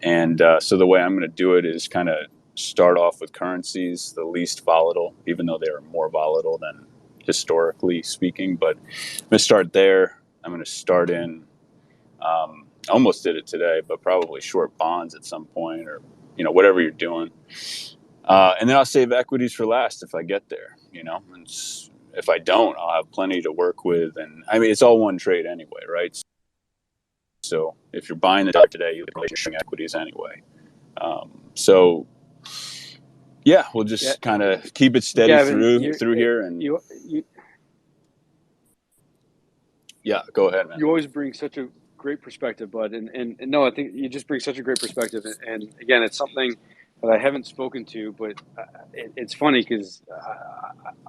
And so the way I'm going to do it is kind of start off with currencies, the least volatile, even though they are more volatile than historically speaking. But I'm going to start there. I'm going to start in, almost did it today, but probably short bonds at some point, or whatever you're doing. And then I'll save equities for last if I get there. And if I don't, I'll have plenty to work with. And I mean, it's all one trade anyway, right? So if you're buying the stock today, you're string equities anyway. So yeah, we'll just kind of keep it steady, Gavin, through here. And yeah, go ahead, man. You always bring such a great perspective, bud. And no, I think you just bring such a great perspective. And again, it's something that I haven't spoken to, but it's funny because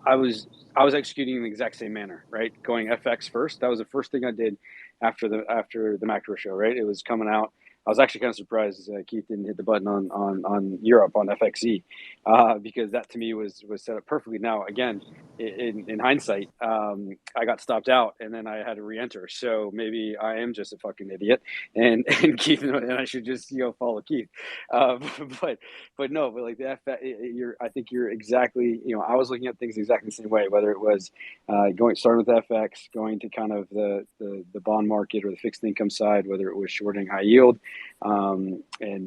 I was executing in the exact same manner, right? Going FX first. That was the first thing I did after the macro show, right? It was coming out. I was actually kind of surprised Keith didn't hit the button on Europe on FXE because that to me was set up perfectly. Now, again, in hindsight, I got stopped out and then I had to re-enter. So maybe I am just a fucking idiot, and Keith, and I should just follow Keith. But like the FX, I think you're exactly. I was looking at things exactly the same way. Whether it was starting with FX, going to kind of the bond market or the fixed income side, whether it was shorting high yield, and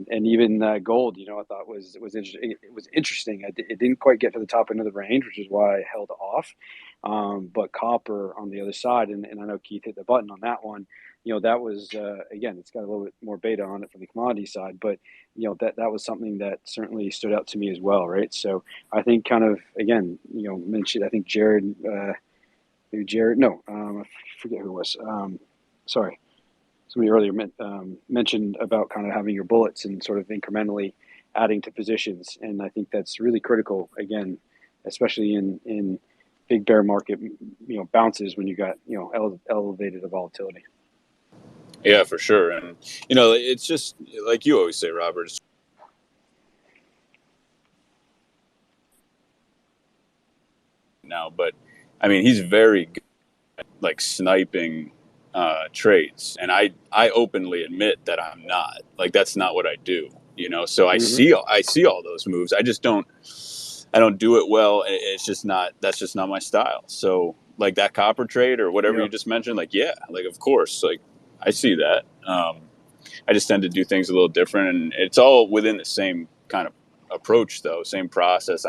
even gold. I thought was interesting. It was interesting. It didn't quite get to the top end of the range, which is why I held off. But copper on the other side, and I know Keith hit the button on that one. That was again, it's got a little bit more beta on it from the commodity side, but that was something that certainly stood out to me as well, right? So I think kind of again, mentioned. I think Jared, I forget who it was. Sorry, somebody earlier mentioned about kind of having your bullets and sort of incrementally adding to positions, and I think that's really critical. Again, especially in big bear market, bounces when you got elevated volatility. Yeah, for sure. And it's just like you always say, Robert. Now, but I mean, he's very good at, like, sniping trades, and I openly admit that I'm not. Like, that's not what I do. So I see all those moves. I don't do it well. It's just not. That's just not my style. So like that copper trade or whatever you just mentioned. Like, yeah, like of course, like I see that. I just tend to do things a little different, and it's all within the same kind of approach though, same process.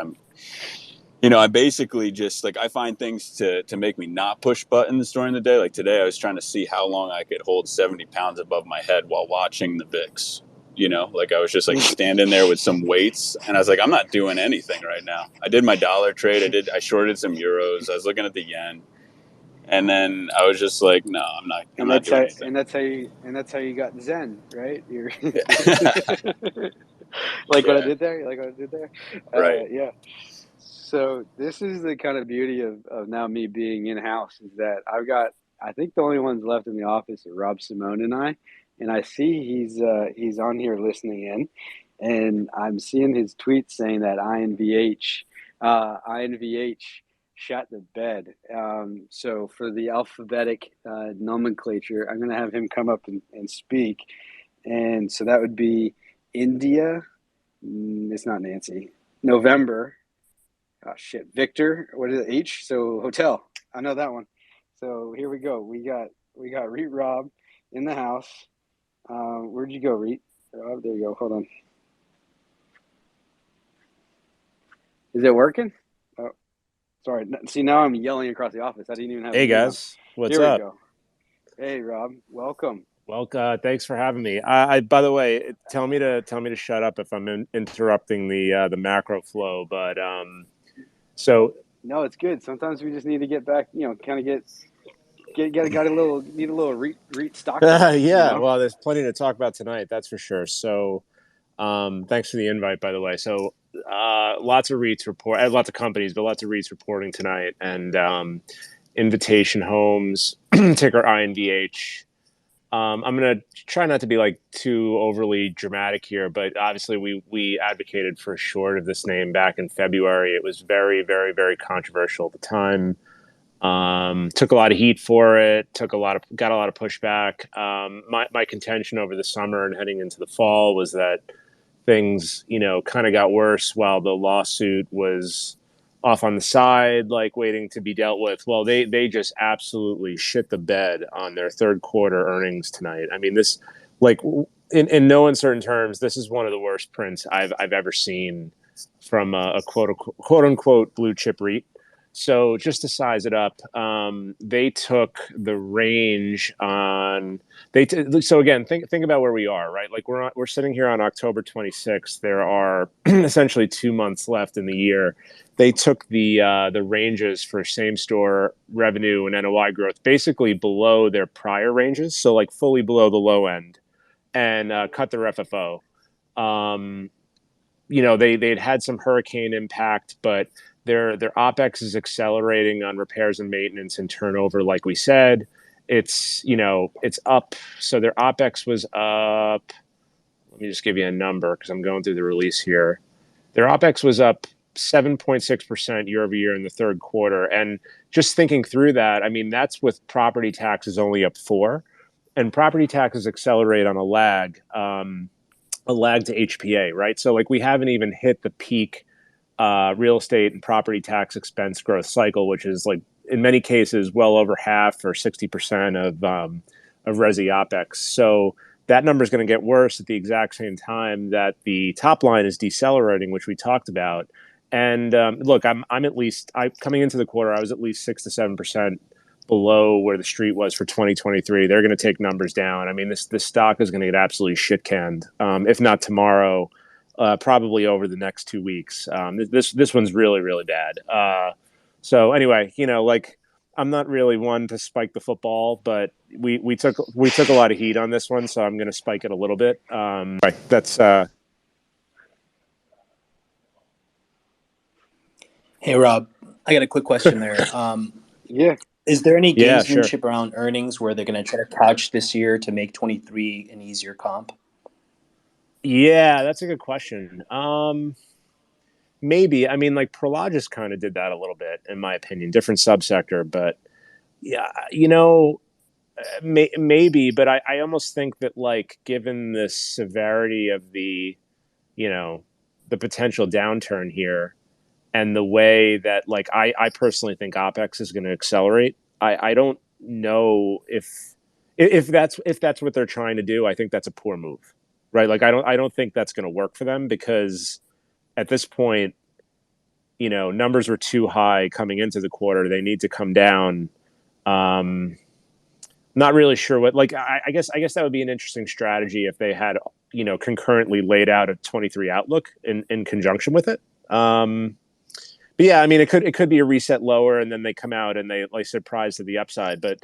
I basically just like, I find things to make me not push buttons during the day. Like today, I was trying to see how long I could hold 70 pounds above my head while watching the VIX. Like I was just like standing there with some weights, and I was like, I'm not doing anything right now. I did my dollar trade. I shorted some euros. I was looking at the yen, and then I was just like, no, I'm not doing anything. And that's how you got Zen, right? Like what I did there. Right. Yeah. So this is the kind of beauty of now me being in house, is that I think the only ones left in the office are Rob Simone and I see he's on here listening in, and I'm seeing his tweet saying that INVH shot the bed. So for the alphabetic nomenclature, I'm going to have him come up and speak, and so that would be India. It's not Nancy. November. Oh shit, Victor. What is it? H. So hotel. I know that one. So here we go. We got REIT Rob in the house. Where'd you go, REIT? Oh, there you go. Hold on. Is it working? Oh, sorry. See, now I'm yelling across the office. I didn't even have. Hey guys, what's here up? We go. Hey Rob, welcome. Well, thanks for having me. I by the way, tell me to shut up if I'm interrupting the macro flow. But so no, it's good. Sometimes we just need to get back. Kind of need a little REIT stock. Yeah. Well, there's plenty to talk about tonight. That's for sure. So, thanks for the invite, by the way. So, lots of REITs report, lots of companies, but lots of REITs reporting tonight, and Invitation Homes, ticker INVH. I'm going to try not to be like too overly dramatic here, but obviously we advocated for a short of this name back in February. It was very, very, very controversial at the time. Took a lot of heat for it, got a lot of pushback. My contention over the summer and heading into the fall was that things, kind of got worse while the lawsuit was off on the side, like waiting to be dealt with. Well, they just absolutely shit the bed on their third quarter earnings tonight. I mean, this, like, in no uncertain terms, this is one of the worst prints I've ever seen from a quote unquote blue chip REIT. So just to size it up, they took the range on so again, think about where we are, right? Like we're sitting here on October 26th. There are essentially 2 months left in the year. They took the ranges for same store revenue and NOI growth basically below their prior ranges, so like fully below the low end, and cut their FFO. They'd had some hurricane impact, but their OpEx is accelerating on repairs and maintenance and turnover. Like we said, it's up. So their OpEx was up. Let me just give you a number because I'm going through the release here. Their OpEx was up 7.6% year over year in the third quarter. And just thinking through that, I mean, that's with property taxes only up 4%, and property taxes accelerate on a lag to HPA, right? So like we haven't even hit the peak real estate and property tax expense growth cycle, which is like in many cases well over half or 60% of resi OpEx. So that number is going to get worse at the exact same time that the top line is decelerating, which we talked about. And look, I'm at least coming into the quarter, I was at least 6 to 7% below where the street was for 2023. They're going to take numbers down. I mean, this stock is going to get absolutely shit canned, if not tomorrow. Probably over the next 2 weeks. This one's really, really bad. So anyway, like I'm not really one to spike the football, but we took a lot of heat on this one, so I'm going to spike it a little bit. That's. Hey Rob, I got a quick question there. Yeah. Is there any gamesmanship sure. around earnings where they're going to try to couch this year to make 23 an easier comp? Yeah, that's a good question. Maybe. I mean, like Prologis kind of did that a little bit, in my opinion. Different subsector, but yeah, maybe. But I almost think that, like, given the severity of the potential downturn here, and the way that, like, I personally think OpEx is going to accelerate. I don't know if that's what they're trying to do. I think that's a poor move, right? Like I don't think that's going to work for them because at this point, numbers were too high coming into the quarter. They need to come down. Not really sure what. Like, I guess that would be an interesting strategy if they had, concurrently laid out a 23 outlook in conjunction with it. But yeah, I mean, it could be a reset lower, and then they come out and they surprise to the upside. But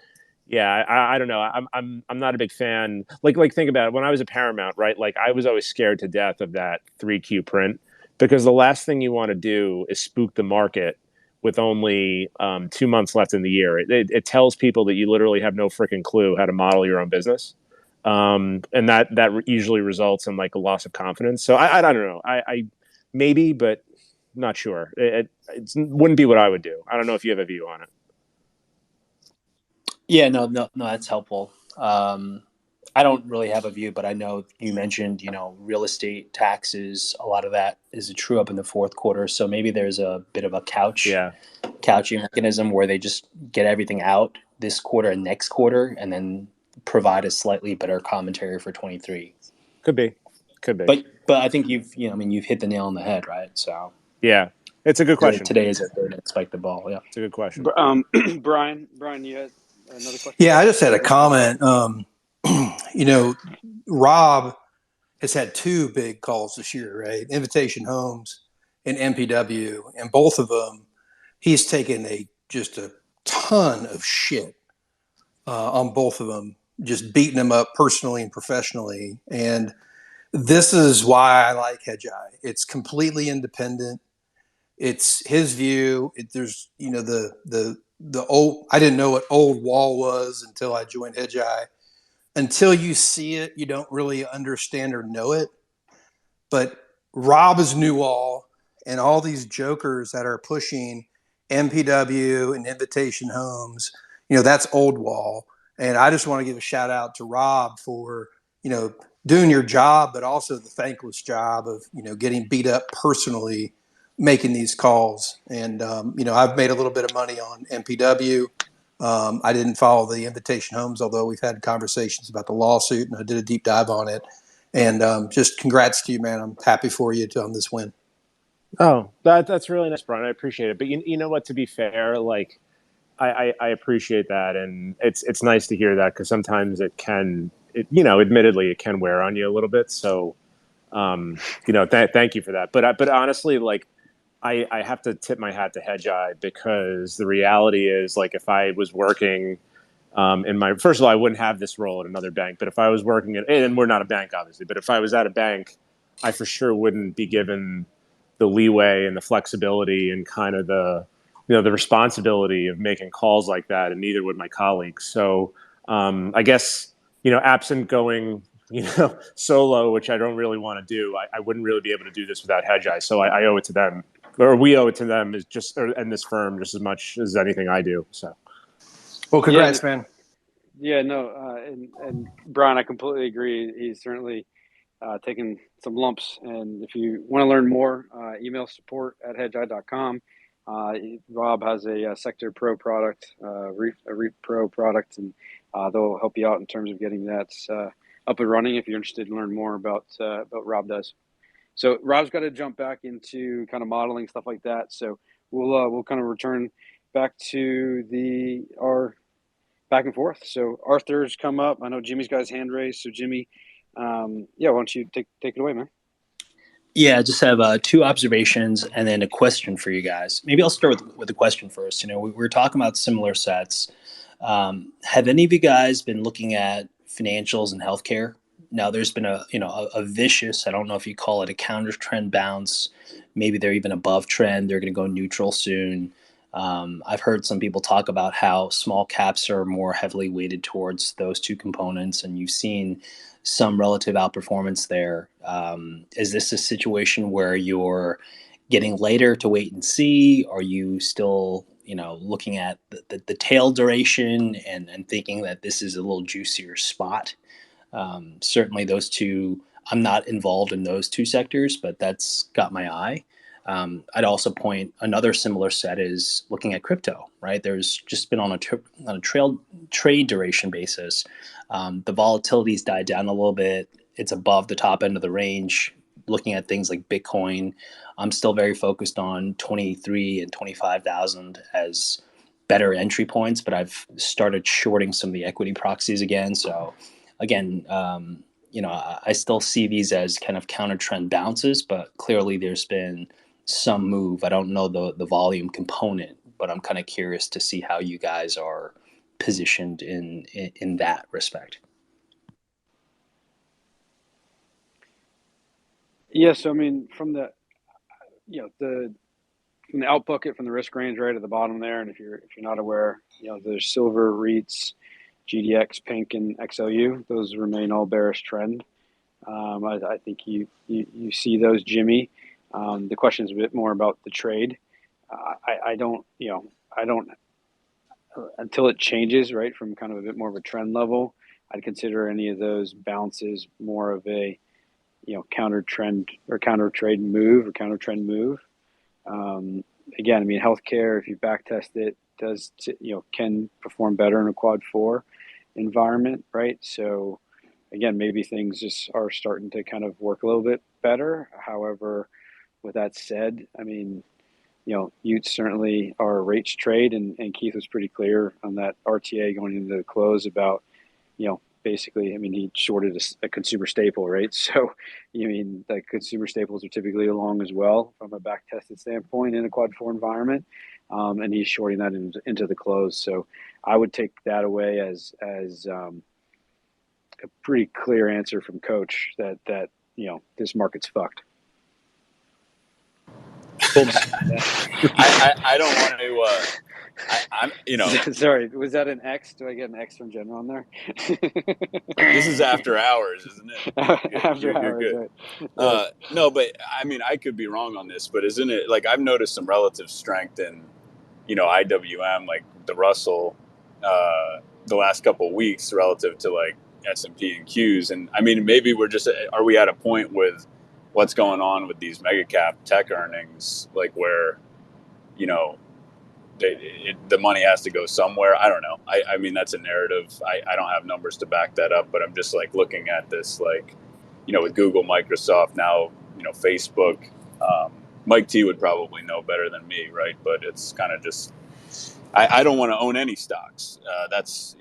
yeah, I don't know. I'm not a big fan. Like think about it. When I was at Paramount, right? Like I was always scared to death of that 3Q print, because the last thing you want to do is spook the market with only 2 months left in the year. It tells people that you literally have no freaking clue how to model your own business, and that usually results in like a loss of confidence. So I don't know. I maybe, but not sure. It wouldn't be what I would do. I don't know if you have a view on it. Yeah, no, that's helpful. I don't really have a view, but I know you mentioned, real estate taxes. A lot of that is a true up in the fourth quarter. So maybe there's a bit of a couching mechanism where they just get everything out this quarter and next quarter, and then provide a slightly better commentary for 23. Could be. But I think you've hit the nail on the head, right? So yeah, it's a good question. Today is a day to spike the ball. Yeah, it's a good question. Brian, you had another question? Yeah, I just had a comment. Rob has had two big calls this year, right? Invitation Homes and MPW, and both of them, he's taken just a ton of shit on both of them, just beating them up personally and professionally. And this is why I like Hedgeye. It's completely independent. It's his view. There's, the old, I didn't know what old wall was until I joined Hedgeye. Until you see it, you don't really understand or know it. But Rob is new wall, and all these jokers that are pushing MPW and Invitation Homes, that's old wall. And I just want to give a shout out to Rob for, doing your job, but also the thankless job of, getting beat up personally, making these calls. And, I've made a little bit of money on MPW. I didn't follow the Invitation Homes, although we've had conversations about the lawsuit, and I did a deep dive on it. And just congrats to you, man. I'm happy for you on this win. Oh, that's really nice, Brian. I appreciate it. But you know what? To be fair, like I appreciate that, and it's nice to hear that, because sometimes admittedly, it can wear on you a little bit. So, thank you for that. But honestly, like, I have to tip my hat to Hedgeye, because the reality is, like, if I was working first of all, I wouldn't have this role at another bank, but if I was working and we're not a bank, obviously, but if I was at a bank, I for sure wouldn't be given the leeway and the flexibility and kind of the responsibility of making calls like that, and neither would my colleagues. So I guess, absent going, solo, which I don't really want to do, I wouldn't really be able to do this without Hedgeye. So I owe it to them, or we owe it to them, and this firm just as much as anything I do. So. Well, congrats, man. Yeah, no, and Brian, I completely agree. He's certainly taken some lumps. And if you want to learn more, email support@hedgeye.com. Rob has a Sector Pro product, a REIT Pro product, and they'll help you out in terms of getting that up and running if you're interested in learn more about what Rob does. So Rob's got to jump back into kind of modeling, stuff like that. So we'll kind of return back to our back and forth. So Arthur's come up. I know Jimmy's got his hand raised. So Jimmy, why don't you take it away, man? Yeah, I just have two observations and then a question for you guys. Maybe I'll start with the question first. We're talking about similar sets. Have any of you guys been looking at financials and healthcare? Now, there's been a vicious, I don't know if you call it a counter trend bounce. Maybe they're even above trend. They're going to go neutral soon. I've heard some people talk about how small caps are more heavily weighted towards those two components, and you've seen some relative outperformance there. Is this a situation where you're getting later to wait and see? Are you still, looking at the tail duration and thinking that this is a little juicier spot? Certainly those two, I'm not involved in those two sectors, but that's got my eye. I'd also point another similar set is looking at crypto, right? There's just been on a trade duration basis. The volatility's died down a little bit. It's above the top end of the range. looking at things like Bitcoin, I'm still very focused on 23 and 25,000 as better entry points, but I've started shorting some of the equity proxies again. So again, I still see these as kind of counter trend bounces, but clearly there's been some move. I don't know the volume component, but I'm kind of curious to see how you guys are positioned in that respect. Yeah, so I mean, from the out bucket, from the risk range right at the bottom there, and if you're not aware, there's silver, REITs, GDX, Pink, and XLU. Those remain all bearish trend. I think you see those, Jimmy. The question is a bit more about the trade. I don't until it changes, right, from kind of a bit more of a trend level. I'd consider any of those bounces more of a counter trend or counter trade move or counter trend move. Again, I mean, healthcare, if you back test it, can perform better in a quad 4 environment, right? So again, maybe things just are starting to kind of work a little bit better. However, with that said, I mean, Utes certainly are a rates trade, and Keith was pretty clear on that RTA going into the close about, basically, I mean, he shorted a consumer staple, right? So, the consumer staples are typically along as well from a back tested standpoint in a quad 4 environment, and he's shorting that into the close. So, I would take that away as a pretty clear answer from Coach that this market's fucked. I don't want to. I'm Sorry, was that an X? Do I get an X from Jen on there? This is after hours, isn't it? After hours, good. Right. No, but I mean, I could be wrong on this, but isn't it like I've noticed some relative strength in, IWM, like the Russell, the last couple of weeks relative to like S&P and Qs, and I mean, maybe are we at a point with what's going on with these mega cap tech earnings, like where, the money has to go somewhere. I don't know. I mean, that's a narrative. I don't have numbers to back that up, but I'm just like looking at this, like, with Google, Microsoft, now, Facebook. Mike T would probably know better than me, right? But it's kind of just, I don't want to own any stocks. That's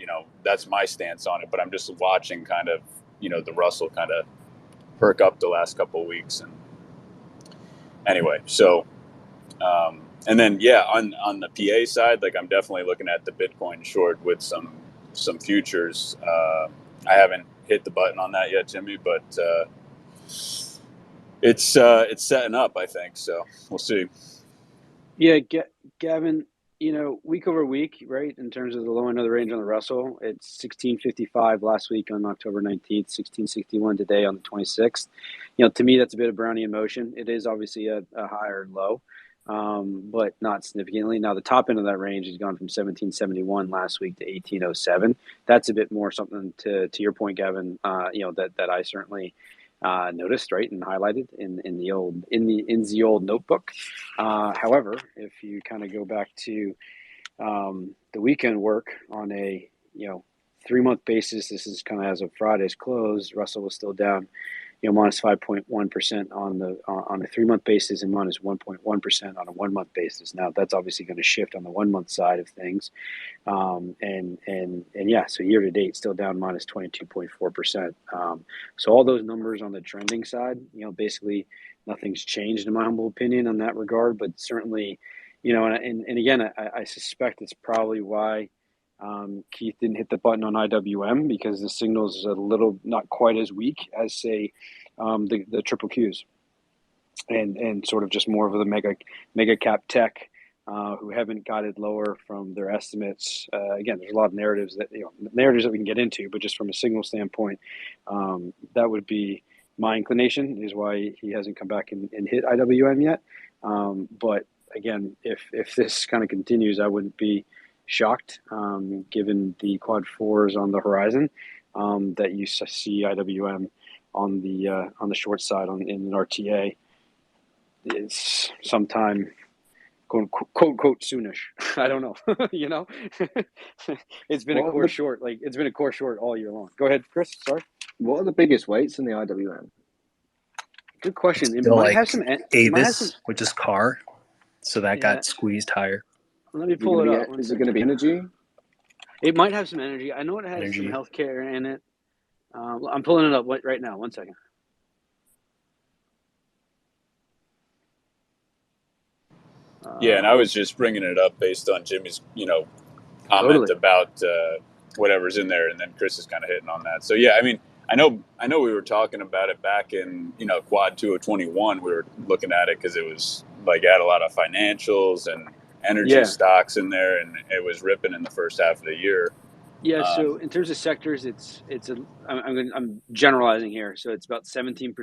my stance on it. But I'm just watching kind of, the Russell kind of perk up the last couple of weeks. And anyway, so. And then, on the PA side, like I'm definitely looking at the Bitcoin short with some futures. I haven't hit the button on that yet, Jimmy, but it's setting up, I think. So we'll see. Yeah, Gavin, week over week, right, in terms of the low end of the range on the Russell, it's 1655 last week on October 19th, 1661 today on the 26th. To me, that's a bit of Brownian motion. It is obviously a higher low, but not significantly. Now, the top end of that range has gone from 1771 last week to 1807. That's a bit more something to your point, Gavin, that I certainly noticed, right, and highlighted in the old notebook. However, if you kind of go back to the weekend work on a 3-month basis, this is kind of as of Friday's close. Russell was still down, minus 5.1% on a 3-month basis and minus 1.1% on a 1-month basis. Now that's obviously going to shift on the 1-month side of things, so year to date still down minus 22.4%. So all those numbers on the trending side, basically nothing's changed in my humble opinion on that regard. But certainly, and again, I suspect it's probably why Keith didn't hit the button on IWM, because the signal is a little not quite as weak as, say, the triple Qs, and sort of just more of the mega cap tech who haven't guided lower from their estimates. Again, there's a lot of narratives that we can get into, but just from a signal standpoint, that would be my inclination, is why he hasn't come back and hit IWM yet. But again, if this kind of continues, I wouldn't be shocked, given the quad 4s on the horizon, that you see IWM on the short side in an RTA. It's sometime quote unquote soonish. I don't know. It's been a core short. Like, it's been a core short all year long. Go ahead, Chris. Sorry. What are the biggest weights in the IWM? Good question. It Still might like have some. It might have some. Avis, which is car. So that Yeah. got squeezed higher. Let me pull it up. Is it going to be energy? It might have some energy. I know it has some healthcare in it. I'm pulling it up right now. 1 second. Yeah, and I was just bringing it up based on Jimmy's, comment Totally. about whatever's in there, and then Chris is kind of hitting on that. So yeah, I mean, I know we were talking about it back in quad 2 of 21. We were looking at it because it was like had a lot of financials and energy stocks in there, and it was ripping in the first half of the year. Yeah. So in terms of sectors, I'm generalizing here. So it's about 17%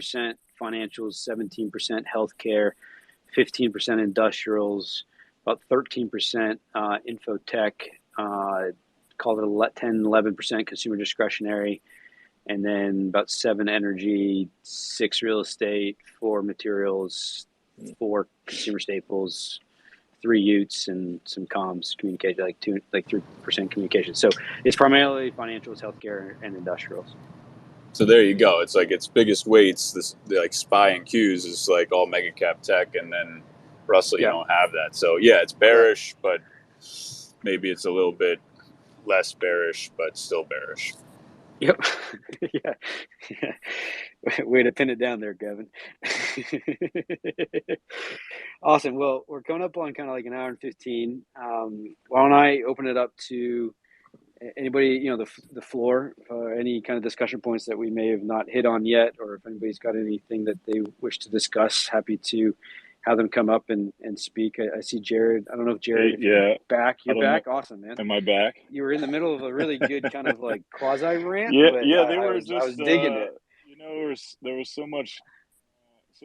financials, 17% healthcare, 15% industrials, about 13% infotech, call it 10, 11% consumer discretionary, and then about 7 energy, 6 real estate, 4 materials, 4 consumer staples, 3 utes, and some comms communication, like 3% communication. So it's primarily financials, healthcare, and industrials. So there you go. It's like its biggest weights, this like SPY and Qs is like all mega cap tech, and then Russell, you don't have that. So yeah, it's bearish, but maybe it's a little bit less bearish, but still bearish. Yep. Yeah. Way to pin it down there, Gavin. Awesome. Well, we're coming up on kind of like an hour and 15. Why don't I open it up to anybody, the floor, any kind of discussion points that we may have not hit on yet, or if anybody's got anything that they wish to discuss, happy to have them come up and speak. I see Jared. I don't know if Jared, if you're back. You're back. Know. Awesome, man. Am I back? You were in the middle of a really good kind of like quasi rant. Yeah, but yeah. I was digging it. There was so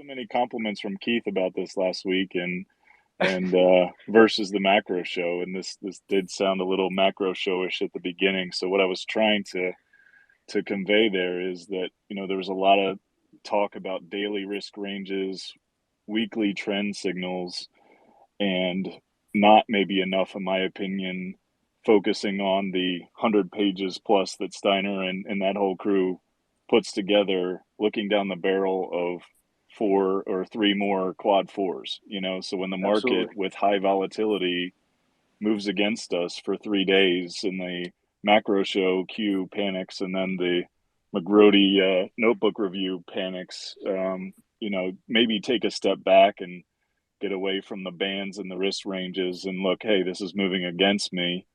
many compliments from Keith about this last week, and versus the macro show, and this did sound a little macro showish at the beginning. So what I was trying to convey there is that there was a lot of talk about daily risk ranges, weekly trend signals, and not maybe enough, in my opinion, focusing on the 100 pages plus that Steiner and that whole crew puts together, looking down the barrel of 4 or 3 more quad 4s, so when the market with high volatility moves against us for 3 days and the macro show Q panics, and then the McGrody notebook review panics, maybe take a step back and get away from the bands and the risk ranges and look, hey, this is moving against me.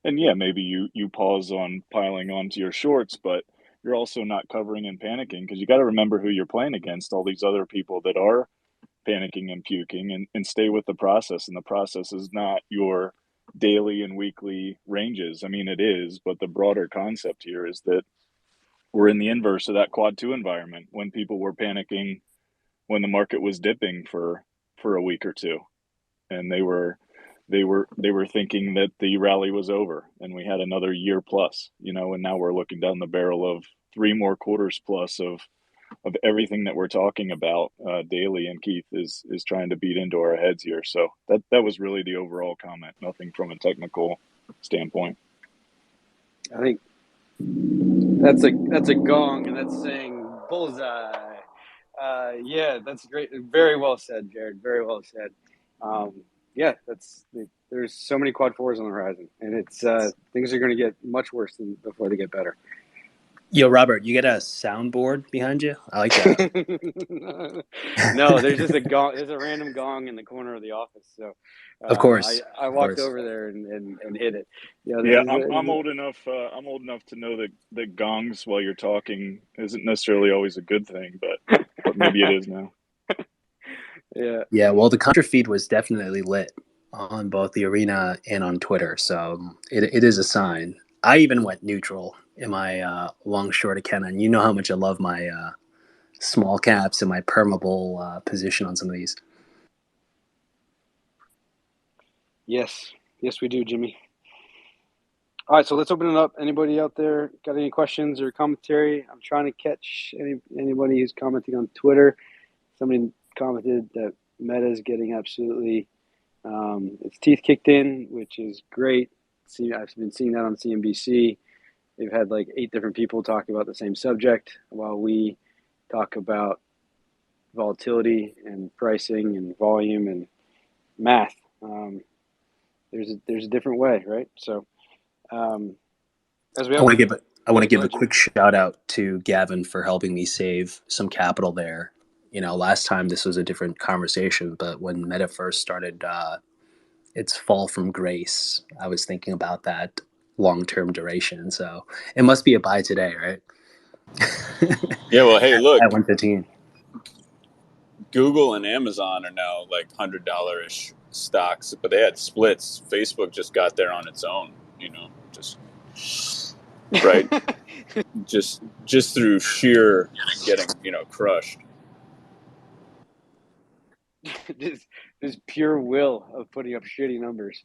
And yeah, maybe you pause on piling onto your shorts, but you're also not covering and panicking, because you got to remember who you're playing against, all these other people that are panicking and puking, and stay with the process. And the process is not your daily and weekly ranges. I mean, it is, but the broader concept here is that we're in the inverse of that quad 2 environment, when people were panicking when the market was dipping for a week or two, and they were thinking that the rally was over and we had another year plus, and now we're looking down the barrel of 3 more quarters plus of everything that we're talking about daily, and Keith is trying to beat into our heads here. So that was really the overall comment, nothing from a technical standpoint. I think that's a gong, and that's saying bullseye. Yeah, that's great. Very well said, Jared. Very well said. Yeah, there's so many quad 4s on the horizon, and it's things are going to get much worse before they get better. Yo, Robert, you get a soundboard behind you? I like that. No, there's just a gong. There's a random gong in the corner of the office. So, of course, I walked over there and hit it. I'm old enough. I'm old enough to know that gongs while you're talking isn't necessarily always a good thing, but maybe it is now. Yeah. Yeah. Well, the contra feed was definitely lit on both the arena and on Twitter, so it is a sign. I even went neutral in my long short account, and you know how much I love my small caps and my permeable position on some of these. Yes, we do, Jimmy. All right, so let's open it up. Anybody out there got any questions or commentary? I'm trying to catch anybody who's commenting on Twitter. Somebody commented that Meta's getting absolutely its teeth kicked in, which is great. I've been seeing that on CNBC. They've had like 8 different people talk about the same subject, while we talk about volatility and pricing and volume and math. There's a different way, right? So as we I have, want to give go a ahead, Jimmy. quick shout out to Gavin for helping me save some capital there. Last time this was a different conversation, but when Meta first started its fall from grace, I was thinking about that long-term duration. So it must be a buy today, right? Yeah, well, hey, look, at 115. Google and Amazon are now like $100-ish stocks, but they had splits. Facebook just got there on its own, just right, just through sheer getting crushed. This pure will of putting up shitty numbers.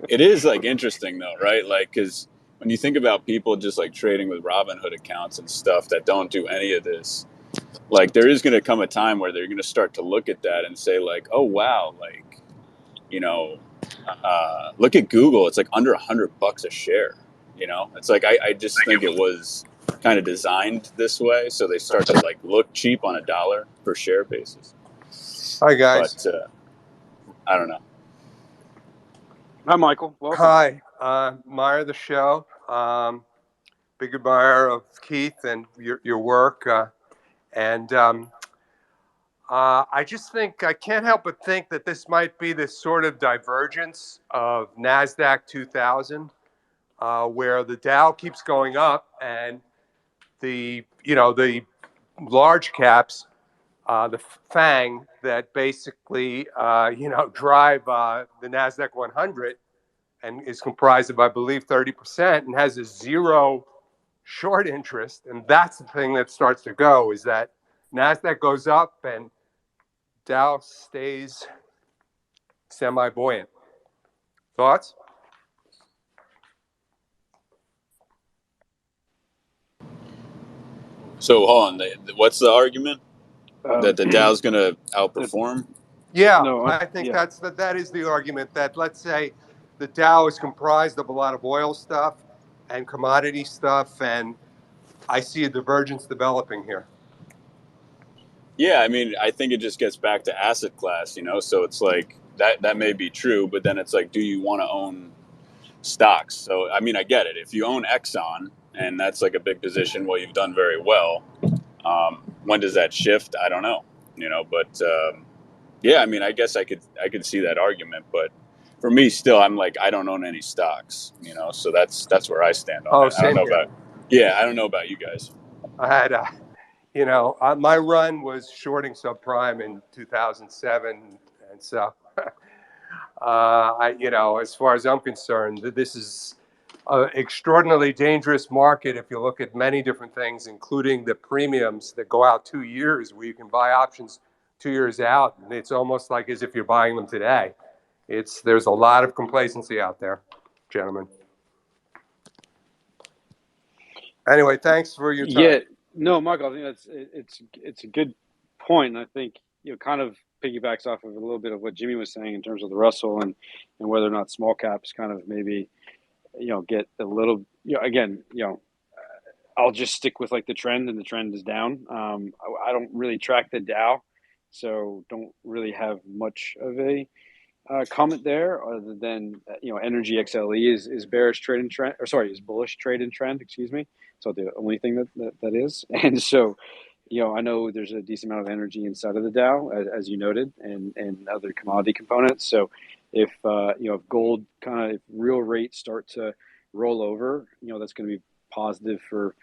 It is like interesting though, right? Like, because when you think about people just like trading with Robinhood accounts and stuff that don't do any of this, like there is going to come a time where they're going to start to look at that and say like, oh wow, like look at Google, it's like under $100 a share. It's like I just think it was kind of designed this way, so they start to like look cheap on a dollar per share basis. Hi guys. But I don't know. Hi, Michael. Welcome. Hi, admire the show. Big admirer of Keith and your work. I just think I can't help but think that this might be this sort of divergence of NASDAQ 2000, where the Dow keeps going up and the large caps, the FANG that basically drive the NASDAQ 100 and is comprised of, I believe, 30% and has a zero short interest. And that's the thing that starts to go, is that NASDAQ goes up and Dow stays semi-buoyant. Thoughts? So hold on, what's the argument? That the Dow's going to outperform? Yeah, no, I think that is the argument, that let's say the Dow is comprised of a lot of oil stuff and commodity stuff, and I see a divergence developing here. Yeah, I mean, I think it just gets back to asset class, so it's like that may be true, but then it's like, do you want to own stocks? So, I mean, I get it. If you own Exxon and that's like a big position, well, you've done very well. When does that shift? I don't know, but yeah, I mean, I guess I could see that argument, but for me, still, I'm like, I don't own any stocks, so that's where I stand on it. I don't know about, I don't know about you guys. I had, my run was shorting subprime in 2007, and so, as far as I'm concerned, this is an extraordinarily dangerous market if you look at many different things, including the premiums that go out 2 years, where you can buy options 2 years out, and it's almost like as if you're buying them today. There's a lot of complacency out there, gentlemen. Anyway, thanks for your time. Yeah, no, Michael, I think it's a good point. I think kind of piggybacks off of a little bit of what Jimmy was saying in terms of the Russell and whether or not small caps kind of maybe get a little again I'll just stick with like the trend, and the trend is down. I don't really track the Dow, so don't really have much of a comment there, other than Energy XLE is bearish trade and trend, or sorry, is bullish trade and trend. Excuse me. So the only thing that is, and so I know there's a decent amount of energy inside of the Dow, as you noted, and other commodity components. So if if gold if real rates start to roll over, that's going to be positive for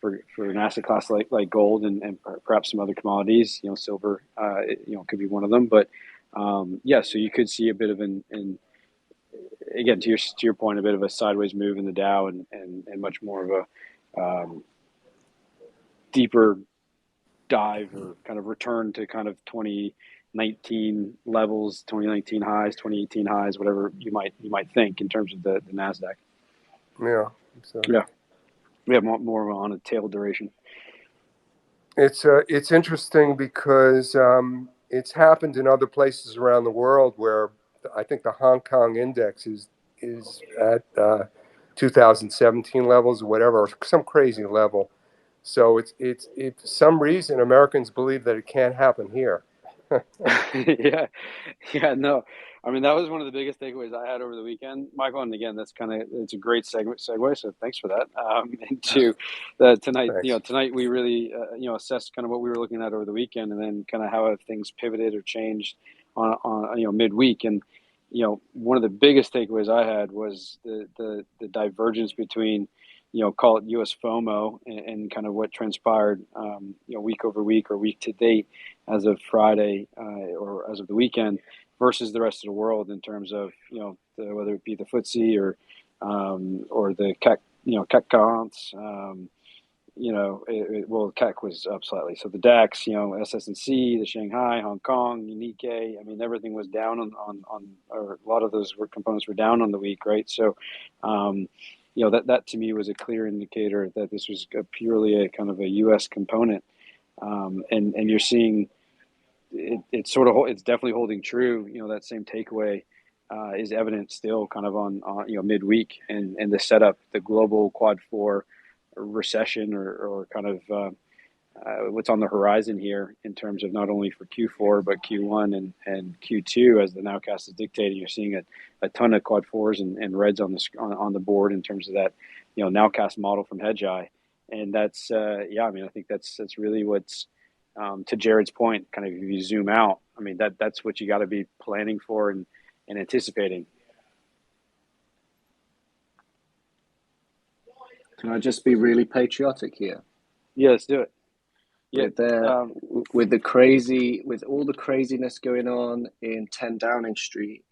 an asset class like gold and perhaps some other commodities. Silver, could be one of them. But so you could see a bit of an again, to your point, a bit of a sideways move in the Dow, and much more of a deeper dive, or kind of return to kind of 2019 levels, 2019 highs, 2018 highs, whatever you might think in terms of the NASDAQ. Yeah. So. Yeah. We have more on a tail duration. It's interesting because it's happened in other places around the world, where I think the Hong Kong index is at 2017 levels or whatever, or some crazy level. So it's for some reason Americans believe that it can't happen here. Yeah, yeah, no. I mean, that was one of the biggest takeaways I had over the weekend, Michael. And again, it's a great segue. So thanks for that. Into tonight, Thanks. tonight we really, assessed kind of what we were looking at over the weekend, and then kind of how have things pivoted or changed on midweek. And one of the biggest takeaways I had was the divergence between, call it U.S. FOMO and kind of what transpired, week over week or week to date as of Friday or as of the weekend versus the rest of the world in terms of whether it be the FTSE or the CAC, CAC counts. Well, CAC was up slightly, so the DAX, SS&C, the Shanghai, Hong Kong, Nikkei. I mean, everything was down on or a lot of those components were down on the week, right? So, that to me was a clear indicator that this was purely a kind of a U.S. component, and you're seeing. It's definitely holding true. That same takeaway is evident still kind of on midweek and the setup, the global quad four recession or kind of what's on the horizon here in terms of not only for Q4 but Q1 and Q2 as the nowcast is dictating. You're seeing a ton of quad fours and reds on the board in terms of that nowcast model from Hedgeye, and that's I mean, I think that's really what's to Jared's point, kind of if you zoom out, I mean, that's what you got to be planning for and anticipating. Can I just be really patriotic here? Yeah, let's do it. Yeah, with all the craziness going on in 10 Downing Street,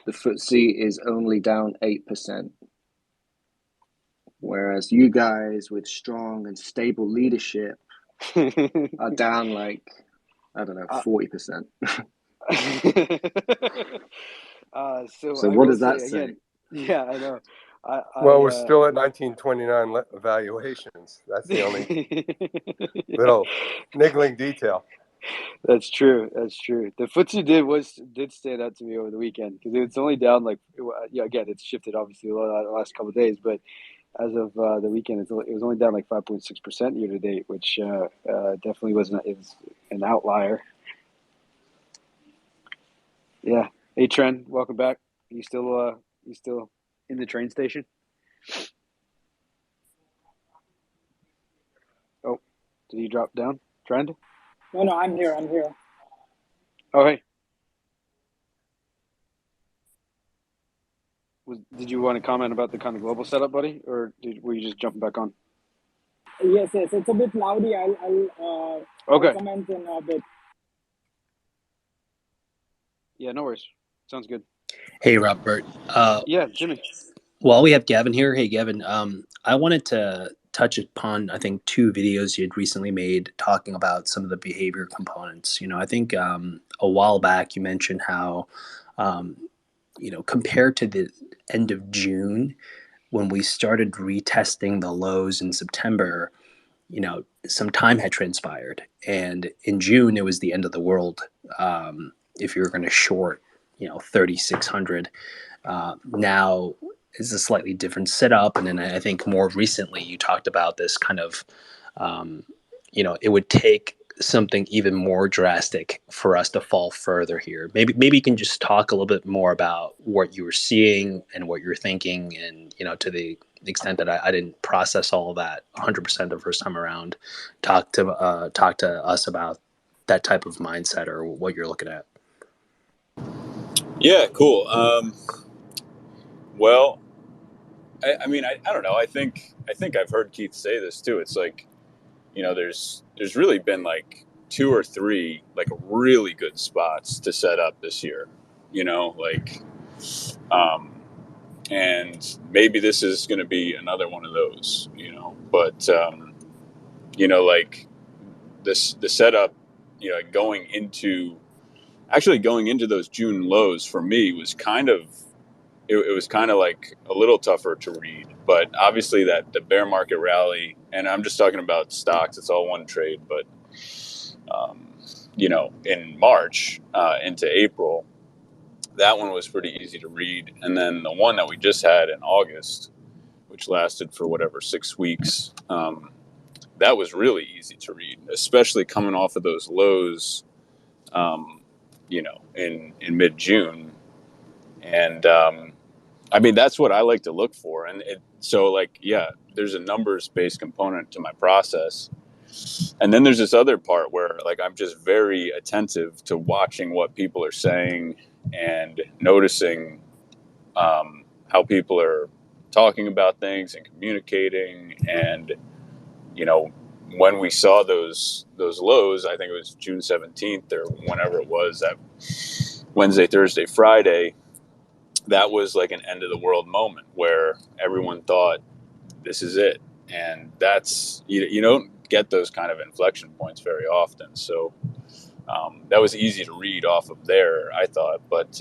the FTSE is only down 8%. Whereas you guys with strong and stable leadership are down like, I don't know, 40%. So what does that say? Again, yeah, I know. Well, we're still at 1929 valuations. That's the only little niggling detail. That's true. That's true. The FTSE did stand out to me over the weekend because it's only down like, again, it's shifted obviously a lot the last couple of days, but as of the weekend, it was only down like 5.6% year to date, which definitely is an outlier. Yeah. Hey, Trent, welcome back. You still in the train station? Oh, did he drop down, Trent? No, I'm here. Oh, hey. Did you want to comment about the kind of global setup, buddy, or were you just jumping back on? Yes, it's a bit loudy. I'll comment in a bit. Yeah, no worries. Sounds good. Hey, Robert. Yeah, Jimmy. While we have Gavin here, hey, Gavin, I wanted to touch upon, I think, 2 videos you had recently made talking about some of the behavior components. I think a while back you mentioned how, compared to the end of June, when we started retesting the lows in September, some time had transpired. And in June, it was the end of the world if you were going to short, 3,600. Now it's a slightly different setup. And then I think more recently you talked about this kind of, it would take something even more drastic for us to fall further here. Maybe you can just talk a little bit more about what you were seeing and what you're thinking, and to the extent that I didn't process all of that 100% the first time around, talk to us about that type of mindset or what you're looking at. Yeah, cool. Well, I mean, I don't know. I think I've heard Keith say this too. It's like, there's really been like 2 or 3 like really good spots to set up this year, and maybe this is going to be another one of those, but like the setup, going into those June lows for me was kind of, it was kind of like a little tougher to read, but obviously that the bear market rally, and I'm just talking about stocks, it's all one trade, but in March into April, that one was pretty easy to read. And then the one that we just had in August, which lasted for whatever 6 weeks, that was really easy to read, especially coming off of those lows, in mid-June. And I mean, that's what I like to look for. And there's a numbers-based component to my process. And then there's this other part where I'm just very attentive to watching what people are saying and noticing how people are talking about things and communicating. And, when we saw those lows, I think it was June 17th or whenever it was, that Wednesday, Thursday, Friday, that was like an end of the world moment where everyone thought this is it. And that's, you don't get those kind of inflection points very often. So that was easy to read off of there, I thought. But,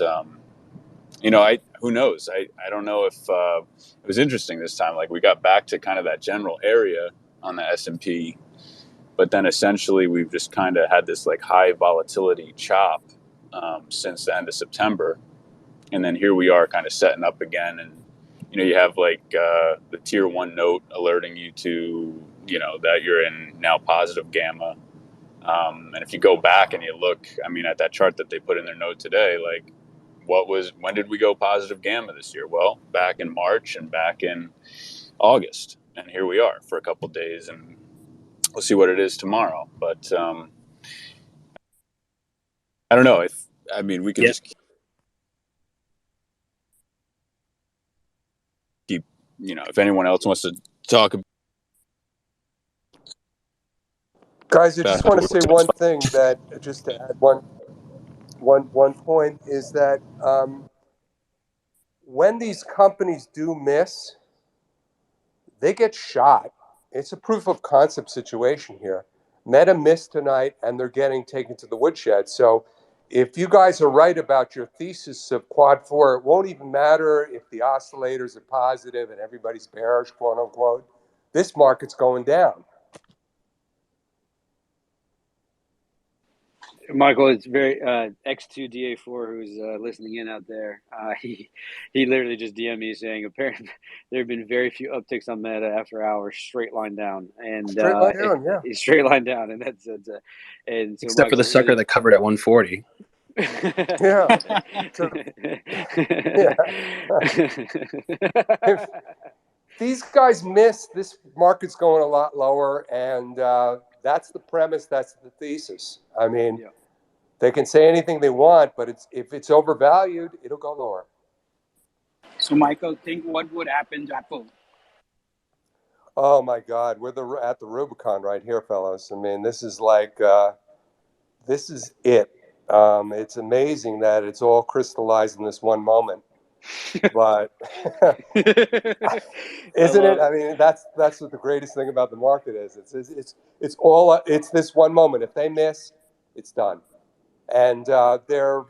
who knows? I don't know if it was interesting this time. We got back to kind of that general area on the S&P, but then essentially we've just kind of had this high volatility chop since the end of September. And then here we are kind of setting up again. And, you have the tier 1 note alerting you to, that you're in now positive gamma. And if you go back and you look, at that chart that they put in their note today, when did we go positive gamma this year? Well, back in March and back in August. And here we are for a couple of days, and we'll see what it is tomorrow. But I don't know. We could just keep, if anyone else wants to talk about. Guys, I just want to say one thing, that just to add one point, is that when these companies do miss, they get shot. It's a proof of concept situation here. Meta missed tonight, and they're getting taken to the woodshed. So if you guys are right about your thesis of quad 4, it won't even matter if the oscillators are positive and everybody's bearish, quote unquote. This market's going down. Michael, it's very X2DA4 who's listening in out there. He literally just DM'd me saying apparently there have been very few upticks on Meta after hours, straight line down, and straight line down, yeah, straight line down, and that's and so except Michael, for the sucker that covered at 140. Yeah. If these guys miss, this market's going a lot lower, and that's the premise. That's the thesis. They can say anything they want, but if it's overvalued, it'll go lower. So, Michael, think what would happen to Apple? Oh my God, we're at the Rubicon right here, fellas. This is this is it. It's amazing that it's all crystallized in this one moment. But isn't it? That's what the greatest thing about the market is. It's this one moment. If they miss, it's done. And there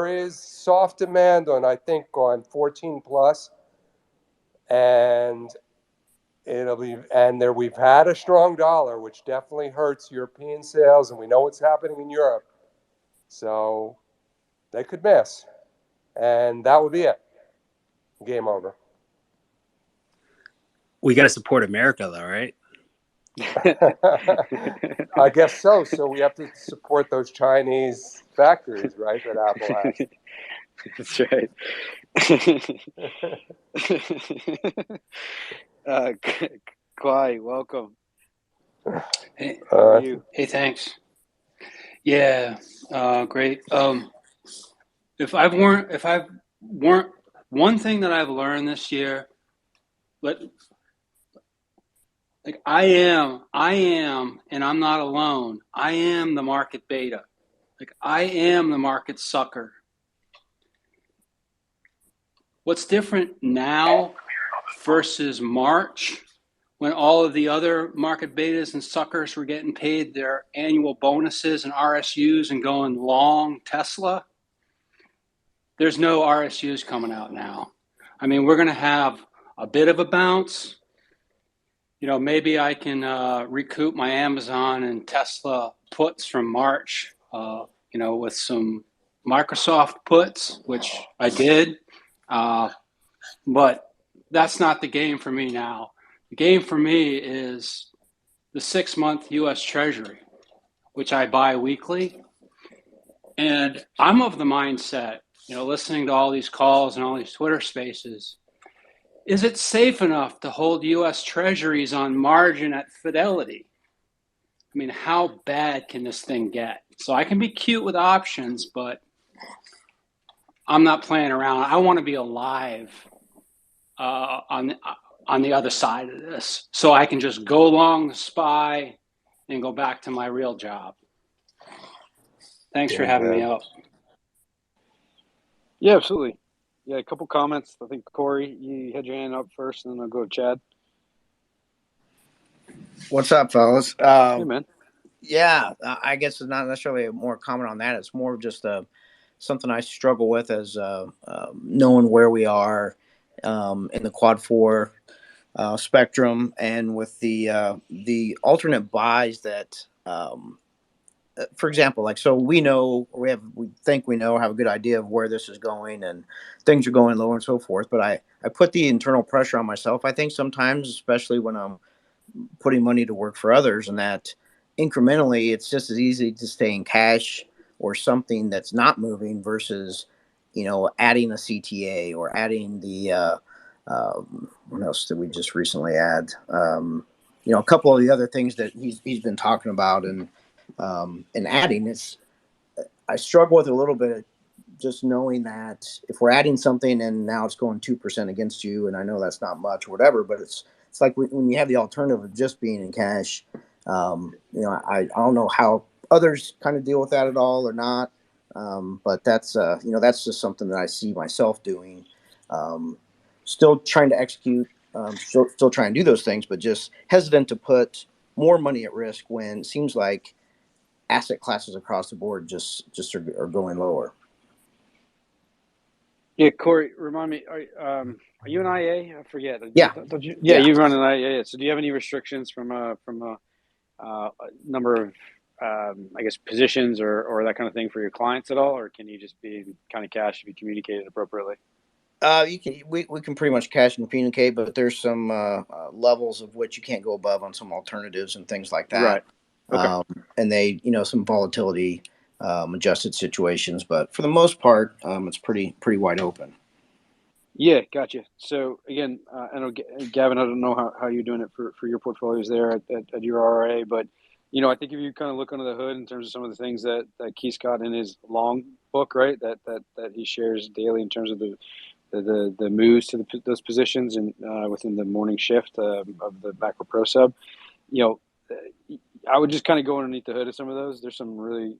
is soft demand on 14 plus, and we've had a strong dollar, which definitely hurts European sales, and we know what's happening in Europe. So they could miss, and that would be it. Game over. We got to support America, though, right? I guess so. So we have to support those Chinese factories, right, that Apple has. That's right. Kwai, welcome. Hey, how are you? Hey, thanks. Yeah, great. If I've weren't one thing that I've learned this year, I am, and I'm not alone. I am the market beta. I am the market sucker. What's different now versus March, when all of the other market betas and suckers were getting paid their annual bonuses and RSUs and going long Tesla? There's no RSUs coming out now. We're going to have a bit of a bounce. Maybe I can recoup my Amazon and Tesla puts from March, with some Microsoft puts, which I did. But that's not the game for me now. The game for me is the 6-month US Treasury, which I buy weekly. And I'm of the mindset, listening to all these calls and all these Twitter spaces, is it safe enough to hold US Treasuries on margin at Fidelity? I mean, how bad can this thing get? So I can be cute with options, but I'm not playing around. I want to be alive on the other side of this, so I can just go long the SPY and go back to my real job. Thanks for having me up. Yeah, absolutely. Yeah, a couple comments. I think, Corey, you had your hand up first, and then I'll go to Chad. What's up, fellas? Hey, man. Yeah, I guess it's not necessarily a more comment on that. It's more of just something I struggle with as knowing where we are in the quad 4 spectrum, and with the alternate buys that, for example, like, so we think we know, have a good idea of where this is going, and things are going lower and so forth. But I put the internal pressure on myself, I think, sometimes, especially when I'm putting money to work for others, and that incrementally it's just as easy to stay in cash or something that's not moving versus, adding a CTA or adding the, what else did we just recently add? A couple of the other things that he's been talking about and adding. I struggle with it a little bit, just knowing that if we're adding something and now it's going 2% against you, and I know that's not much or whatever, but it's like when you have the alternative of just being in cash. I don't know how others kind of deal with that at all or not, but that's just something that I see myself doing. Still trying to execute, still trying to do those things, but just hesitant to put more money at risk when it seems like asset classes across the board just are going lower. Yeah, Corey, remind me, are you an IA? I forget. Yeah. You run an IA. So do you have any restrictions from a number of, I guess, positions or that kind of thing for your clients at all? Or can you just be kind of cash if you communicate it appropriately? We can pretty much cash and communicate, but there's some levels of which you can't go above on some alternatives and things like that. Right. Okay. And they, some volatility adjusted situations, but for the most part, it's pretty wide open. Yeah, gotcha. So again, I know, Gavin, I don't know how you're doing it for your portfolios there at your RA, but I think if you kind of look under the hood in terms of some of the things that Keith's got in his long book, right, that he shares daily in terms of the moves to those positions and within the morning shift of the macro pro sub, I would just kind of go underneath the hood of some of those. There's some really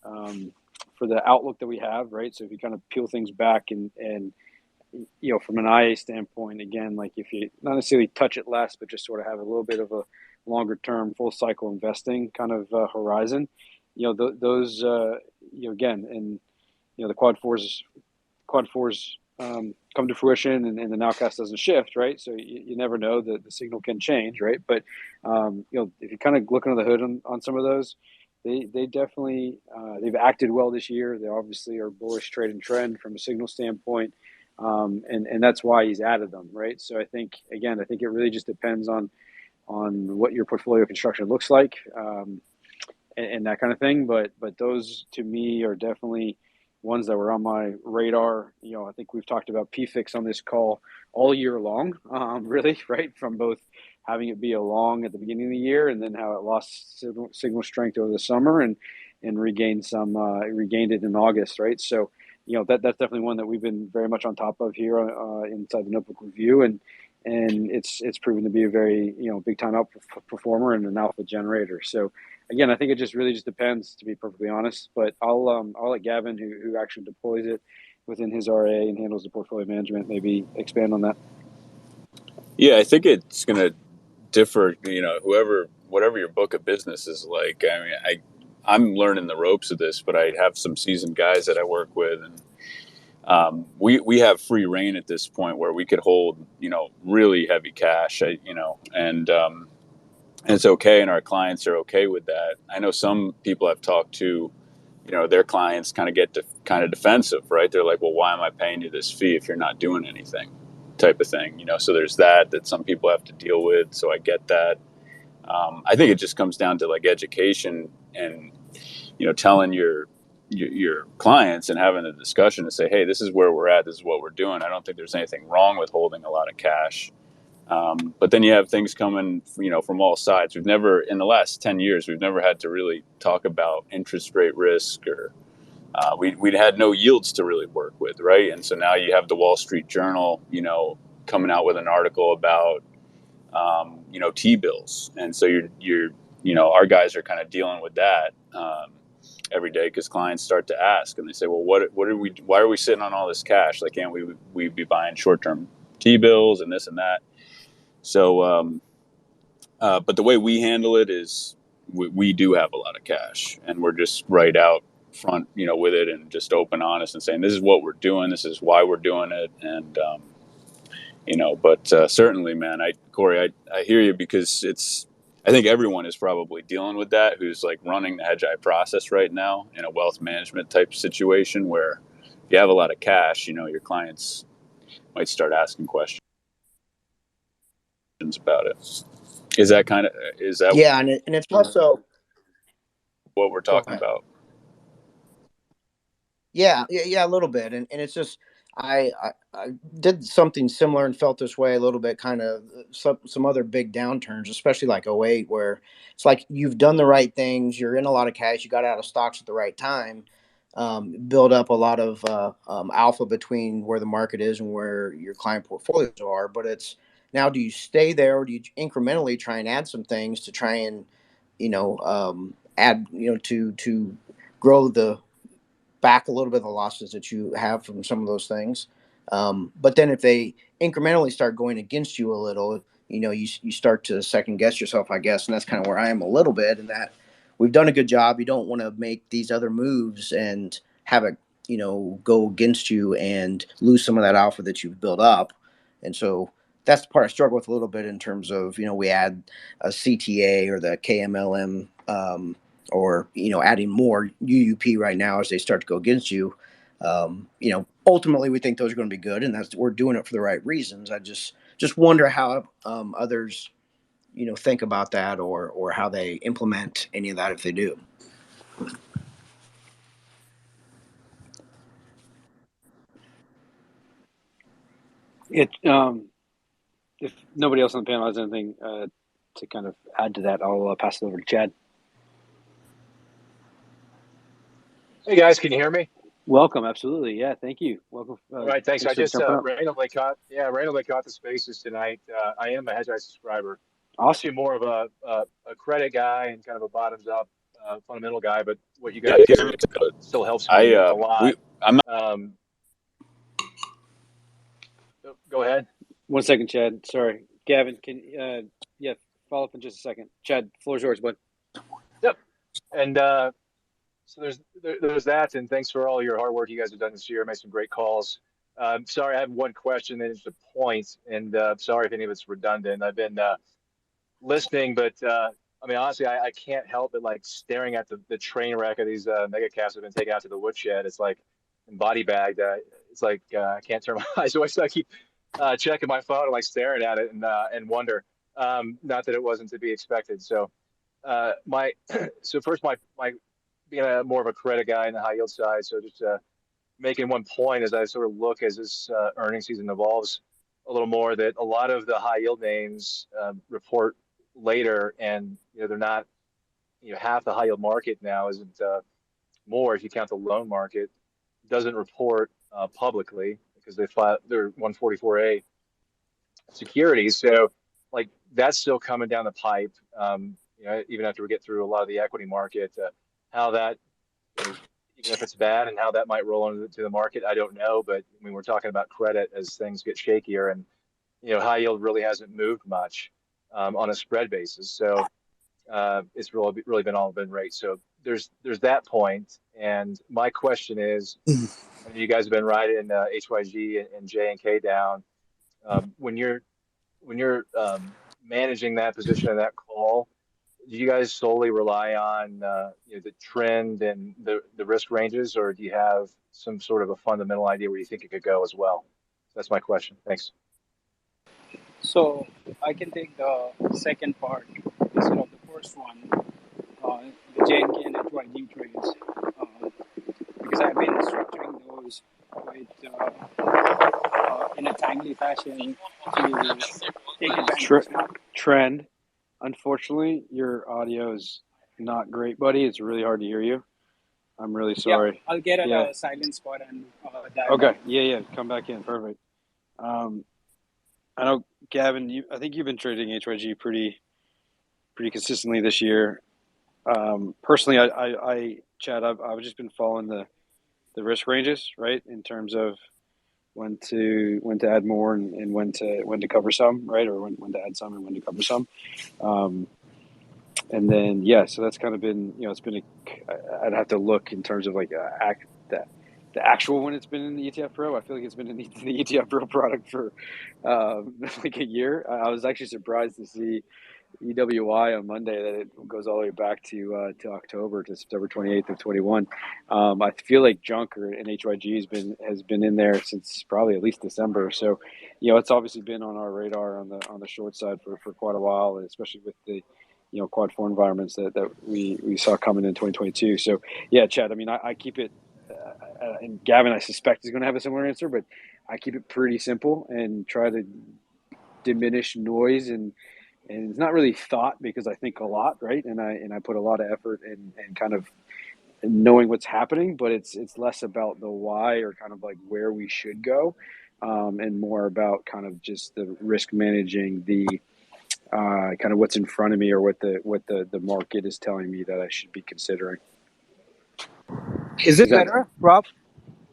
for the outlook that we have, right? So if you kind of peel things back and from an IA standpoint, again, like if you not necessarily touch it less, but just sort of have a little bit of a longer term, full cycle investing kind of horizon, those, again, and the quad fours come to fruition, and the nowcast doesn't shift, right? So you never know, the signal can change, right? But if you kind of look under the hood on some of those, they definitely they've acted well this year. They obviously are bullish trade and trend from a signal standpoint. And that's why he's added them, right? So I think it really just depends on what your portfolio construction looks like, and that kind of thing. But those to me are definitely ones that were on my radar. I think we've talked about PFIX on this call all year long, really, right? From both having it be a long at the beginning of the year, and then how it lost signal strength over the summer and regained it in August, right? So that's definitely one that we've been very much on top of here inside the Notebook Review, and it's proven to be a very big time outperformer and an alpha generator. So again, I think it just really just depends, to be perfectly honest. But I'll let Gavin, who actually deploys it within his RA and handles the portfolio management, maybe expand on that. Yeah, I think it's going to differ. Whatever your book of business is like. I mean, I'm learning the ropes of this, but I have some seasoned guys that I work with, and we have free reign at this point where we could hold, really heavy cash, and it's okay, and our clients are okay with that. I know some people I've talked to, their clients kind of get kind of defensive, right? They're like, well, why am I paying you this fee if you're not doing anything, type of thing, So there's that some people have to deal with. So I get that. I think it just comes down to like education and, telling your clients and having a discussion to say, hey, this is where we're at. This is what we're doing. I don't think there's anything wrong with holding a lot of cash. But then you have things coming, from all sides. We've never, in the last 10 years, we've never had to really talk about interest rate risk or we'd had no yields to really work with, right? And so now you have the Wall Street Journal, coming out with an article about, T-bills. And so our guys are kind of dealing with that every day because clients start to ask and they say, well, why are we sitting on all this cash? Like, can't we be buying short-term T-bills and this and that? So, but the way we handle it is we do have a lot of cash and we're just right out front, with it and just open, honest and saying, this is what we're doing. This is why we're doing it. And, but certainly, man, Corey, I hear you because I think everyone is probably dealing with that who's like running the Hedgeye process right now in a wealth management type situation where if you have a lot of cash, your clients might start asking questions about it. Is that Yeah, and it's also what we're talking about? Yeah, a little bit, and it's just I did something similar and felt this way a little bit, kind of some other big downturns, especially like '08, where it's like you've done the right things, you're in a lot of cash, you got out of stocks at the right time, build up a lot of alpha between where the market is and where your client portfolios are. But it's now, do you stay there or do you incrementally try and add some things to try and add to grow the back a little bit of the losses that you have from some of those things. But then if they incrementally start going against you a little, you start to second guess yourself, I guess. And that's kind of where I am a little bit, in that we've done a good job. You don't want to make these other moves and have it, go against you and lose some of that alpha that you've built up. And so that's the part I struggle with a little bit in terms of, we add a CTA or the KMLM, or adding more UUP right now as they start to go against you. Ultimately we think those are going to be good, and we're doing it for the right reasons. I just wonder how others think about that, or how they implement any of that if they do. If nobody else on the panel has anything to kind of add to that, I'll pass it over to Chad. Hey guys, can you hear me? Welcome, absolutely, yeah, thank you. Welcome. All right, thanks. I just randomly caught the spaces tonight. I am a Hedgeye subscriber. Awesome. Actually, more of a credit guy and kind of a bottoms up fundamental guy. But what you guys do still helps me a lot. Go ahead. 1 second, Chad. Sorry, Gavin. Can follow up in just a second. Chad, floor's yours, bud. Yep. And so there's that, and thanks for all your hard work you guys have done this year. Made some great calls. Sorry, I have one question and it's a point, and sorry if any of it's redundant. I've been listening, but honestly, I can't help but like staring at the train wreck of these mega caps that have been taken out to the woodshed. It's like body bagged. It's like I can't turn my eyes away, so I keep checking my phone and like staring at it and wonder. Not that it wasn't to be expected. So first my being more of a credit guy in the high yield side. So just making one point as I sort of look as this earnings season evolves a little more, that a lot of the high yield names report later, and they're not, half the high yield market now isn't more, if you count the loan market, doesn't report publicly because they file their 144A securities. So like that's still coming down the pipe, even after we get through a lot of the equity market. How that, even if it's bad, and how that might roll into the market, I don't know. But we're talking about credit as things get shakier, and high yield really hasn't moved much on a spread basis. So it's really been rates. So there's that point. And my question is, you guys have been riding HYG and J and K down. When you're managing that position and that call, do you guys solely rely on the trend and the risk ranges, or do you have some sort of a fundamental idea where you think it could go as well? That's my question. Thanks. So I can take the second part instead of first one, the JNK and HYG trades, because I've been structuring those quite in a timely fashion to take advantage. Trend. Unfortunately, your audio is not great, buddy. It's really hard to hear you. I'm really sorry. Yeah, I'll get at a silent spot and dial okay. back. Yeah. Come back in. Perfect. I know, Gavin. I think you've been trading HYG pretty consistently this year. Personally, Chad, I've just been following the risk ranges, right, in terms of when to add more and when to cover some, right, or when to add some and when to cover some. And then so that's kind of been, it's been I'd have to look in terms of like the actual when it's been in the ETF Pro. I feel like it's been in the ETF Pro product for like a year. I was actually surprised to see EWI on Monday that it goes all the way back to October, to September 28th of 21. I feel like Junker and HYG has been in there since probably at least December. So, it's obviously been on our radar on the short side for quite a while, especially with the quad 4 environments that we saw coming in 2022. So Chad, I mean, I keep it, and Gavin, I suspect, is going to have a similar answer, but I keep it pretty simple and try to diminish noise and it's not really thought, because I think a lot, right? And I put a lot of effort in kind of knowing what's happening, but it's less about the why or kind of like where we should go, and more about kind of just the risk managing the kind of what's in front of me or what the market is telling me that I should be considering. Is it better, Rob?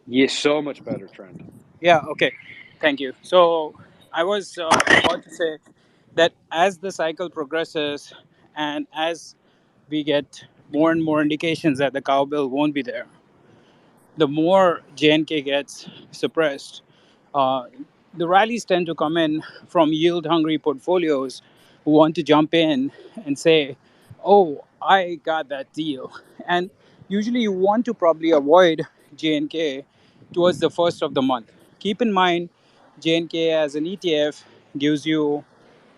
Yeah, so much better, Trend. Yeah, okay. Thank you. So I was about to say that as the cycle progresses and as we get more and more indications that the cowbell won't be there, the more JNK gets suppressed. Uh, the rallies tend to come in from yield-hungry portfolios who want to jump in and say, oh, I got that deal. And usually you want to probably avoid JNK towards the first of the month. Keep in mind, JNK as an ETF gives you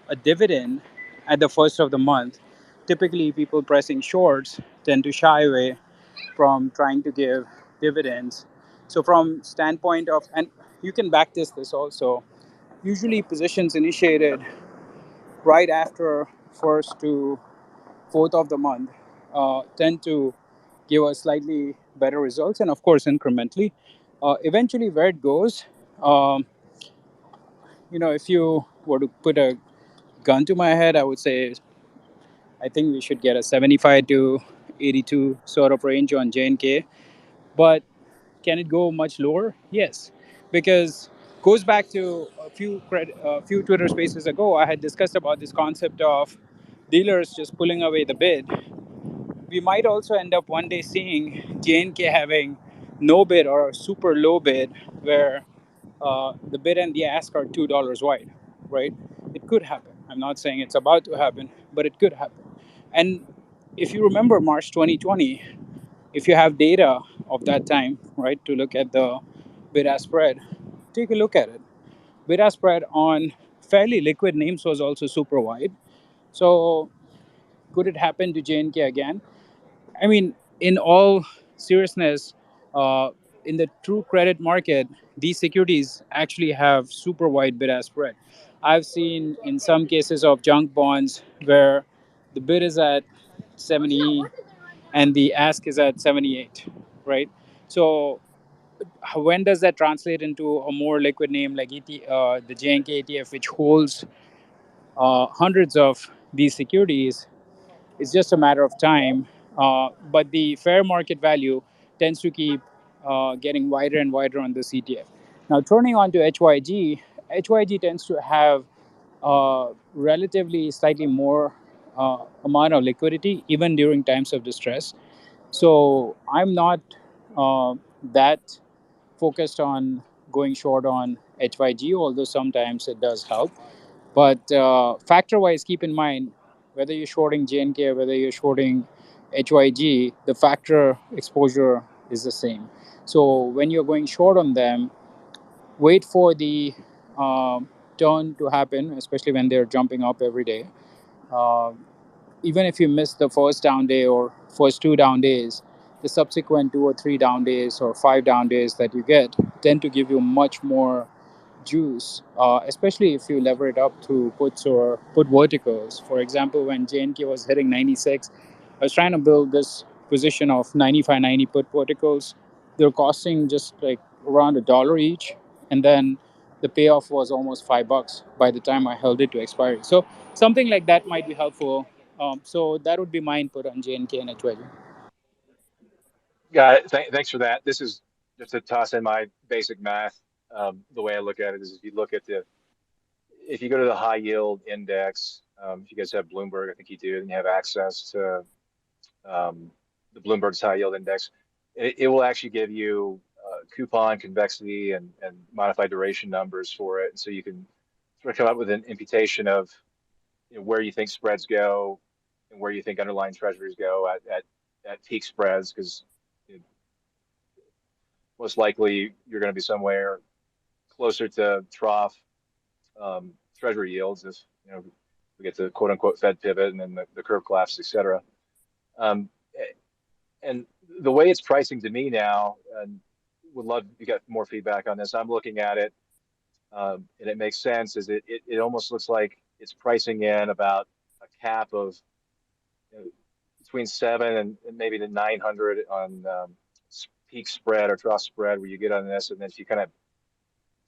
a dividend at the first of the month. Typically, people pressing shorts tend to shy away from trying to give dividends. So from standpoint of, and you can backtest this also, usually positions initiated right after first to fourth of the month tend to give us slightly better results, and of course incrementally. Eventually where it goes, um, if you were to put a gun to my head, I would say I think we should get a 75 to 82 sort of range on JNK. But can it go much lower? Yes, because goes back to a few Twitter spaces ago. I had discussed about this concept of dealers just pulling away the bid. We might also end up one day seeing JNK having no bid or a super low bid, where the bid and the ask are $2 wide, right? It could happen. I'm not saying it's about to happen, but it could happen. And if you remember March 2020, if you have data of that time, right, to look at the bid-ask spread, take a look at it. Bid-ask spread on fairly liquid names was also super wide. So could it happen to JNK again? I mean, in all seriousness, uh, in the true credit market, these securities actually have super wide bid-ask spread. I've seen in some cases of junk bonds where the bid is at 70 and the ask is at 78, right? So when does that translate into a more liquid name like the JNK ETF, which holds hundreds of these securities? It's just a matter of time. But the fair market value tends to keep getting wider and wider on this ETF. Now, turning on to HYG, HYG tends to have relatively slightly more amount of liquidity, even during times of distress. So I'm not that focused on going short on HYG, although sometimes it does help. But factor-wise, keep in mind, whether you're shorting JNK or whether you're shorting HYG, the factor exposure is the same. So when you're going short on them, wait for the turn to happen, especially when they're jumping up every day. Uh, even if you miss the first down day or first 2 down days, the subsequent 2 or 3 down days or 5 down days that you get tend to give you much more juice, especially if you lever it up through puts or put verticals. For example, when JNK was hitting 96, I was trying to build this position of 95, 90 put verticals. They're costing just like around $1 each, and then the payoff was almost $5 by the time I held it to expiry. So something like that might be helpful. So that would be my input on JNK and HYG. Got it. Thanks for that. This is just to toss in my basic math. The way I look at it is, if you go to the high yield index, if you guys have Bloomberg, I think you do, and you have access to the Bloomberg's high yield index, it will actually give you coupon, convexity, and modified duration numbers for it. And so you can sort of come up with an imputation of where you think spreads go and where you think underlying treasuries go at peak spreads, because most likely you're going to be somewhere closer to trough treasury yields if we get to quote unquote Fed pivot and then the curve collapse, et cetera. And the way it's pricing to me now, and would love to get more feedback on this. I'm looking at it, and it makes sense. Is it almost looks like it's pricing in about a cap of between 7 and maybe the 900 on peak spread or trough spread where you get on this, and then if you kind of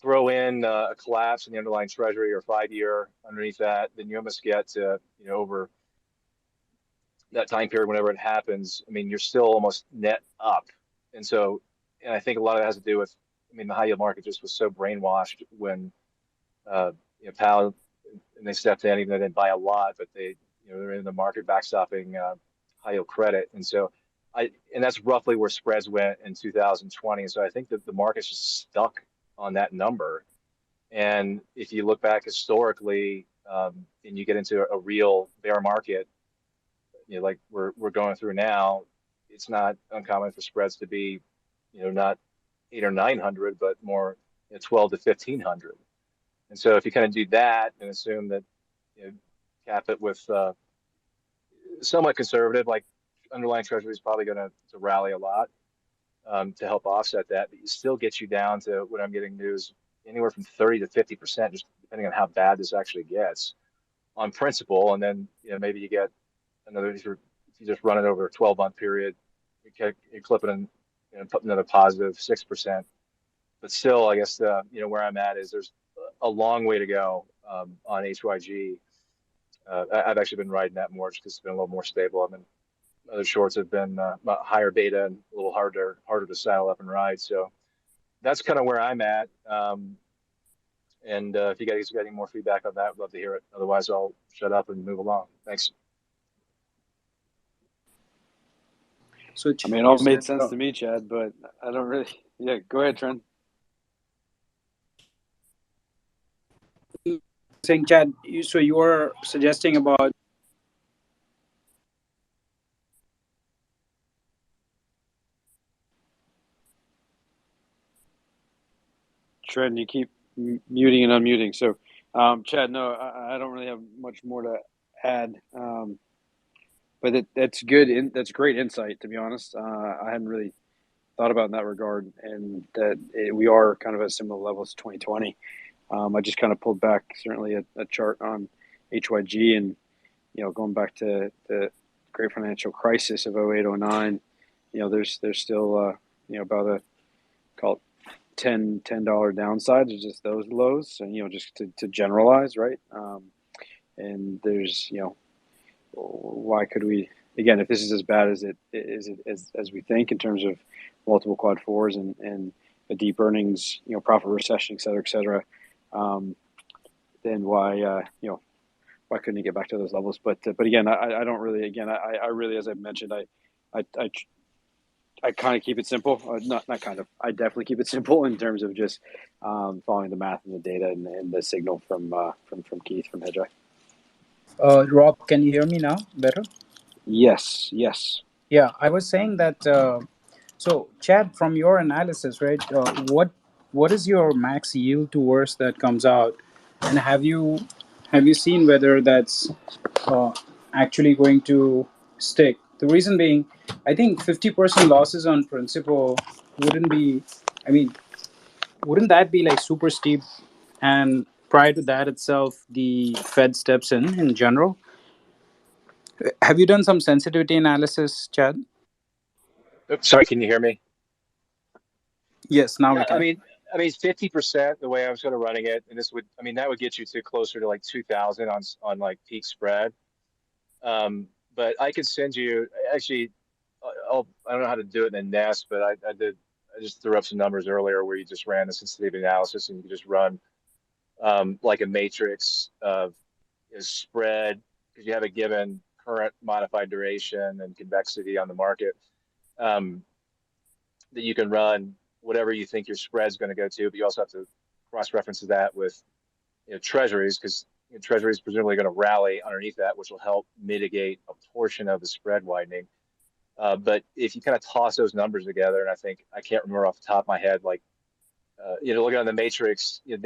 throw in a collapse in the underlying treasury or 5-year underneath that, then you almost get to over that time period, whenever it happens. I mean, you're still almost net up. And so, and I think a lot of it has to do with, the high yield market just was so brainwashed when Powell and they stepped in, even though they didn't buy a lot, but they're in the market backstopping high yield credit. And so and that's roughly where spreads went in 2020. So I think that the market's just stuck on that number. And if you look back historically, and you get into a real bear market, like we're going through now, it's not uncommon for spreads to be, not 800 or 900, but more 12 to 1500. And so if you kind of do that and assume that, cap it with somewhat conservative, like underlying treasury is probably going to rally a lot to help offset that, but it still gets you down to what I'm getting news anywhere from 30 to 50%, just depending on how bad this actually gets on principle. And then maybe you get another, if you just run it over a 12-month period, you clip it and put another positive 6%. But still, I guess where I'm at is there's a long way to go on HYG. I've actually been riding that more just because it's been a little more stable. Other shorts have been higher beta and a little harder to saddle up and ride. So that's kind of where I'm at. And if you guys got any more feedback on that, I'd love to hear it. Otherwise, I'll shut up and move along. Thanks. So it all made sense to me, Chad, but I don't really. Yeah, go ahead, Trent. Saying, Chad, so you were suggesting about. Trent, you keep muting and unmuting. So, Chad, no, I don't really have much more to add. But that's good. That's great insight, to be honest. I hadn't really thought about in that regard, and that we are kind of at similar levels to 2020. I just kind of pulled back certainly a chart on HYG, and going back to the great financial crisis of 08, 09. There's still about a call it $10 downside to just those lows, and just to generalize, right? And there's why could we, again, if this is as bad as it is as we think in terms of multiple quad fours and a deep earnings, profit recession, et cetera, then why couldn't it get back to those levels? But again, I don't really, again, I really, as I mentioned, I kind of keep it simple. Not kind of. I definitely keep it simple in terms of just following the math and the data and the signal from Keith from Hedgeye. Rob, can you hear me now better? Yes. Yeah, I was saying that. So, Chad, from your analysis, right? What is your max yield to worst that comes out, and have you seen whether that's actually going to stick. The reason being, I think 50% losses on principal wouldn't be, I mean, wouldn't that be like super steep? And prior to that itself, the Fed steps in general. Have you done some sensitivity analysis, Chad? Oops, sorry, can you hear me? Yes, now we Yeah, can. I mean, 50%, the way I was sort of running it, and this would, I mean, that would get you to closer to like 2,000 on like peak spread. But I could send you, actually, I don't know how to do it in a nest, but I just threw up some numbers earlier where you just ran the sensitivity analysis and you could just run like a matrix of spread because you have a given current modified duration and convexity on the market. That you can run whatever you think your spread's going to go to, but you also have to cross-reference that with treasuries because treasuries is presumably going to rally underneath that, which will help mitigate a portion of the spread widening. But if you kind of toss those numbers together, and I can't remember off the top of my head, like looking on the matrix, the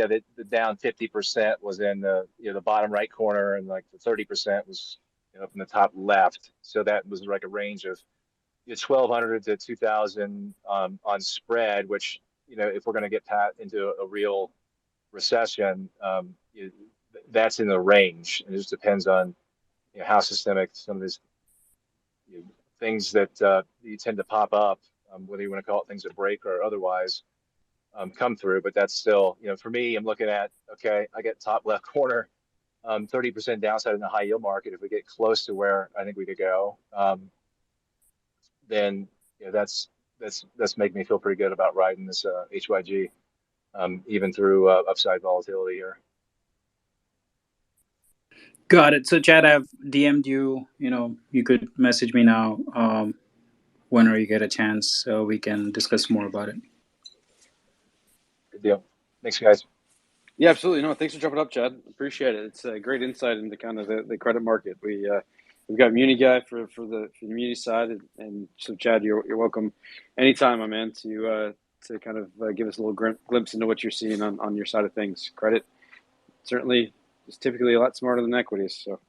down 50% was in the bottom right corner, and like the 30% was up in the top left. So that was like a range of 1,200 to 2,000 on spread, which if we're going to get into a real recession, that's in the range. It just depends on how systemic some of these things that you tend to pop up, whether you want to call it things that break or otherwise, come through. But that's still, for me, I'm looking at, okay, I get top left corner, 30% downside in the high yield market. If we get close to where I think we could go, then that's making me feel pretty good about riding this HYG, even through upside volatility here. Got it. So, Chad, I've DM'd you. You could message me now whenever you get a chance, so we can discuss more about it. Good deal. Thanks, guys. Yeah, absolutely. No, thanks for jumping up, Chad. Appreciate it. It's a great insight into kind of the credit market. We've got Muni guy for the Muni side, and so Chad, you're welcome anytime, my man, to kind of give us a little glimpse into what you're seeing on your side of things. Credit certainly is typically a lot smarter than equities. So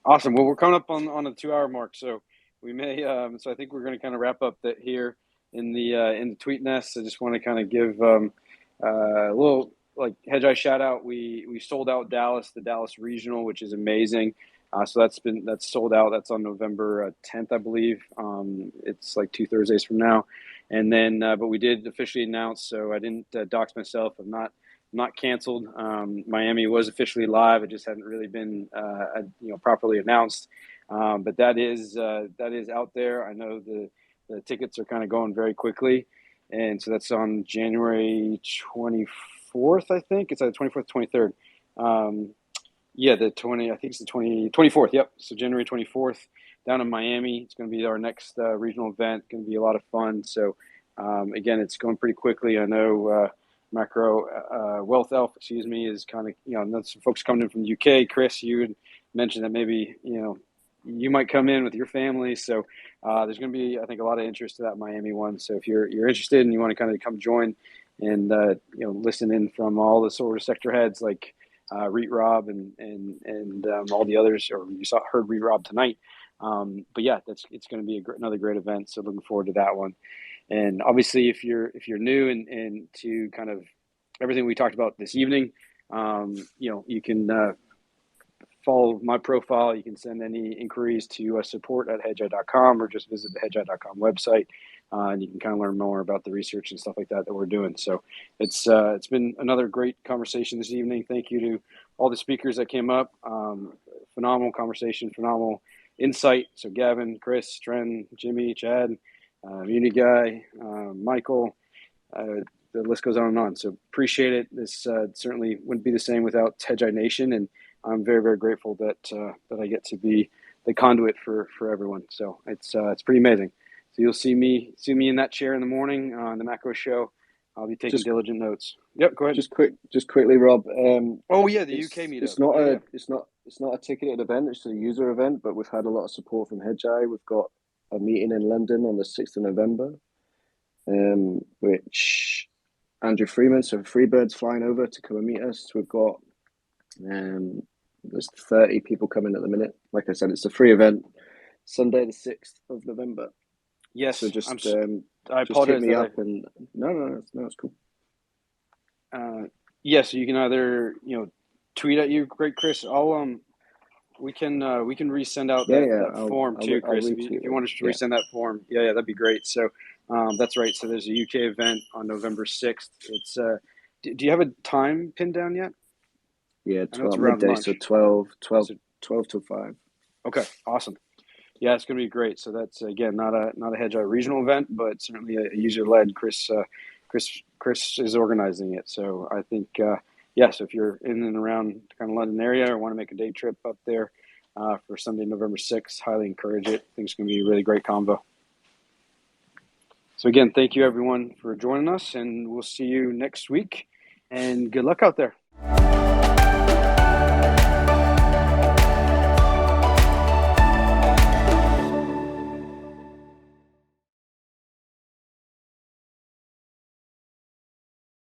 awesome. Well, we're coming up on the 2-hour mark, so we may. So I think we're going to kind of wrap up that here in the tweet nest. I just want to kind of give a little like Hedgeye shout out. We sold out Dallas, the Dallas regional, which is amazing. So that's sold out. That's on November 10th, I believe. It's like 2 Thursdays from now, and then but we did officially announce. So I didn't dox myself. I'm not canceled. Miami was officially live. It just hadn't really been properly announced. But that is out there. I know the tickets are kind of going very quickly, and so that's on January 24th. I think it's either 24th, 23rd. Yeah, the 20. I think it's the 24th. Yep. So January 24th down in Miami. It's going to be our next regional event. Going to be a lot of fun. So again, it's going pretty quickly. I know Macro Wealth Elf, is kind of some folks coming in from the UK. Chris, you had mentioned that maybe you might come in with your family. So there's going to be, I think, a lot of interest to that Miami one. So if you're interested and you want to kind of come join and listen in from all the sort of sector heads like REIT Rob and all the others, or you heard REIT Rob tonight. But yeah, it's going to be another great event. So looking forward to that one. And obviously, if you're new and to kind of everything we talked about this evening, you can follow my profile. You can send any inquiries to support@hedgeye.com or just visit the hedgeye.com website. And you can kind of learn more about the research and stuff like that we're doing. So it's been another great conversation this evening. Thank you to all the speakers that came up. Phenomenal conversation, phenomenal insight. So Gavin, Chris, Tren, Jimmy, Chad, Muni guy, Michael, the list goes on and on. So appreciate it. This certainly wouldn't be the same without Hedgeye Nation, and I'm very, very grateful that I get to be the conduit for everyone. So it's pretty amazing. So you'll see me in that chair in the morning on the Macro Show. I'll be taking diligent notes. Yep, go ahead. Just quickly, Rob. Oh yeah, the UK meetup. It's not a ticketed event. It's a user event, but we've had a lot of support from Hedgeye. We've got a meeting in London on the 6th of November, which Andrew Freeman, so Freebird's flying over to come and meet us. We've got there's 30 people coming at the minute. Like I said, it's a free event, Sunday the 6th of November. Yes. So just I just apologize hit me that up and no, it's cool. Yes, you can either tweet at you, great Chris. We can resend out that form too, Chris. If you want us to resend that form, yeah, that'd be great. So that's right. So there's a UK event on November 6th. It's do you have a time pinned down yet? Yeah, I know it's around midday, lunch. so 12 till 5. Okay, awesome. Yeah, it's going to be great. So that's again not a Hedgeye regional event, but certainly a user led. Chris is organizing it. So I think so if you're in and around kind of London area or want to make a day trip up there for Sunday, November 6th, highly encourage it. I think it's going to be a really great combo. So again, thank you everyone for joining us, and we'll see you next week. And good luck out there.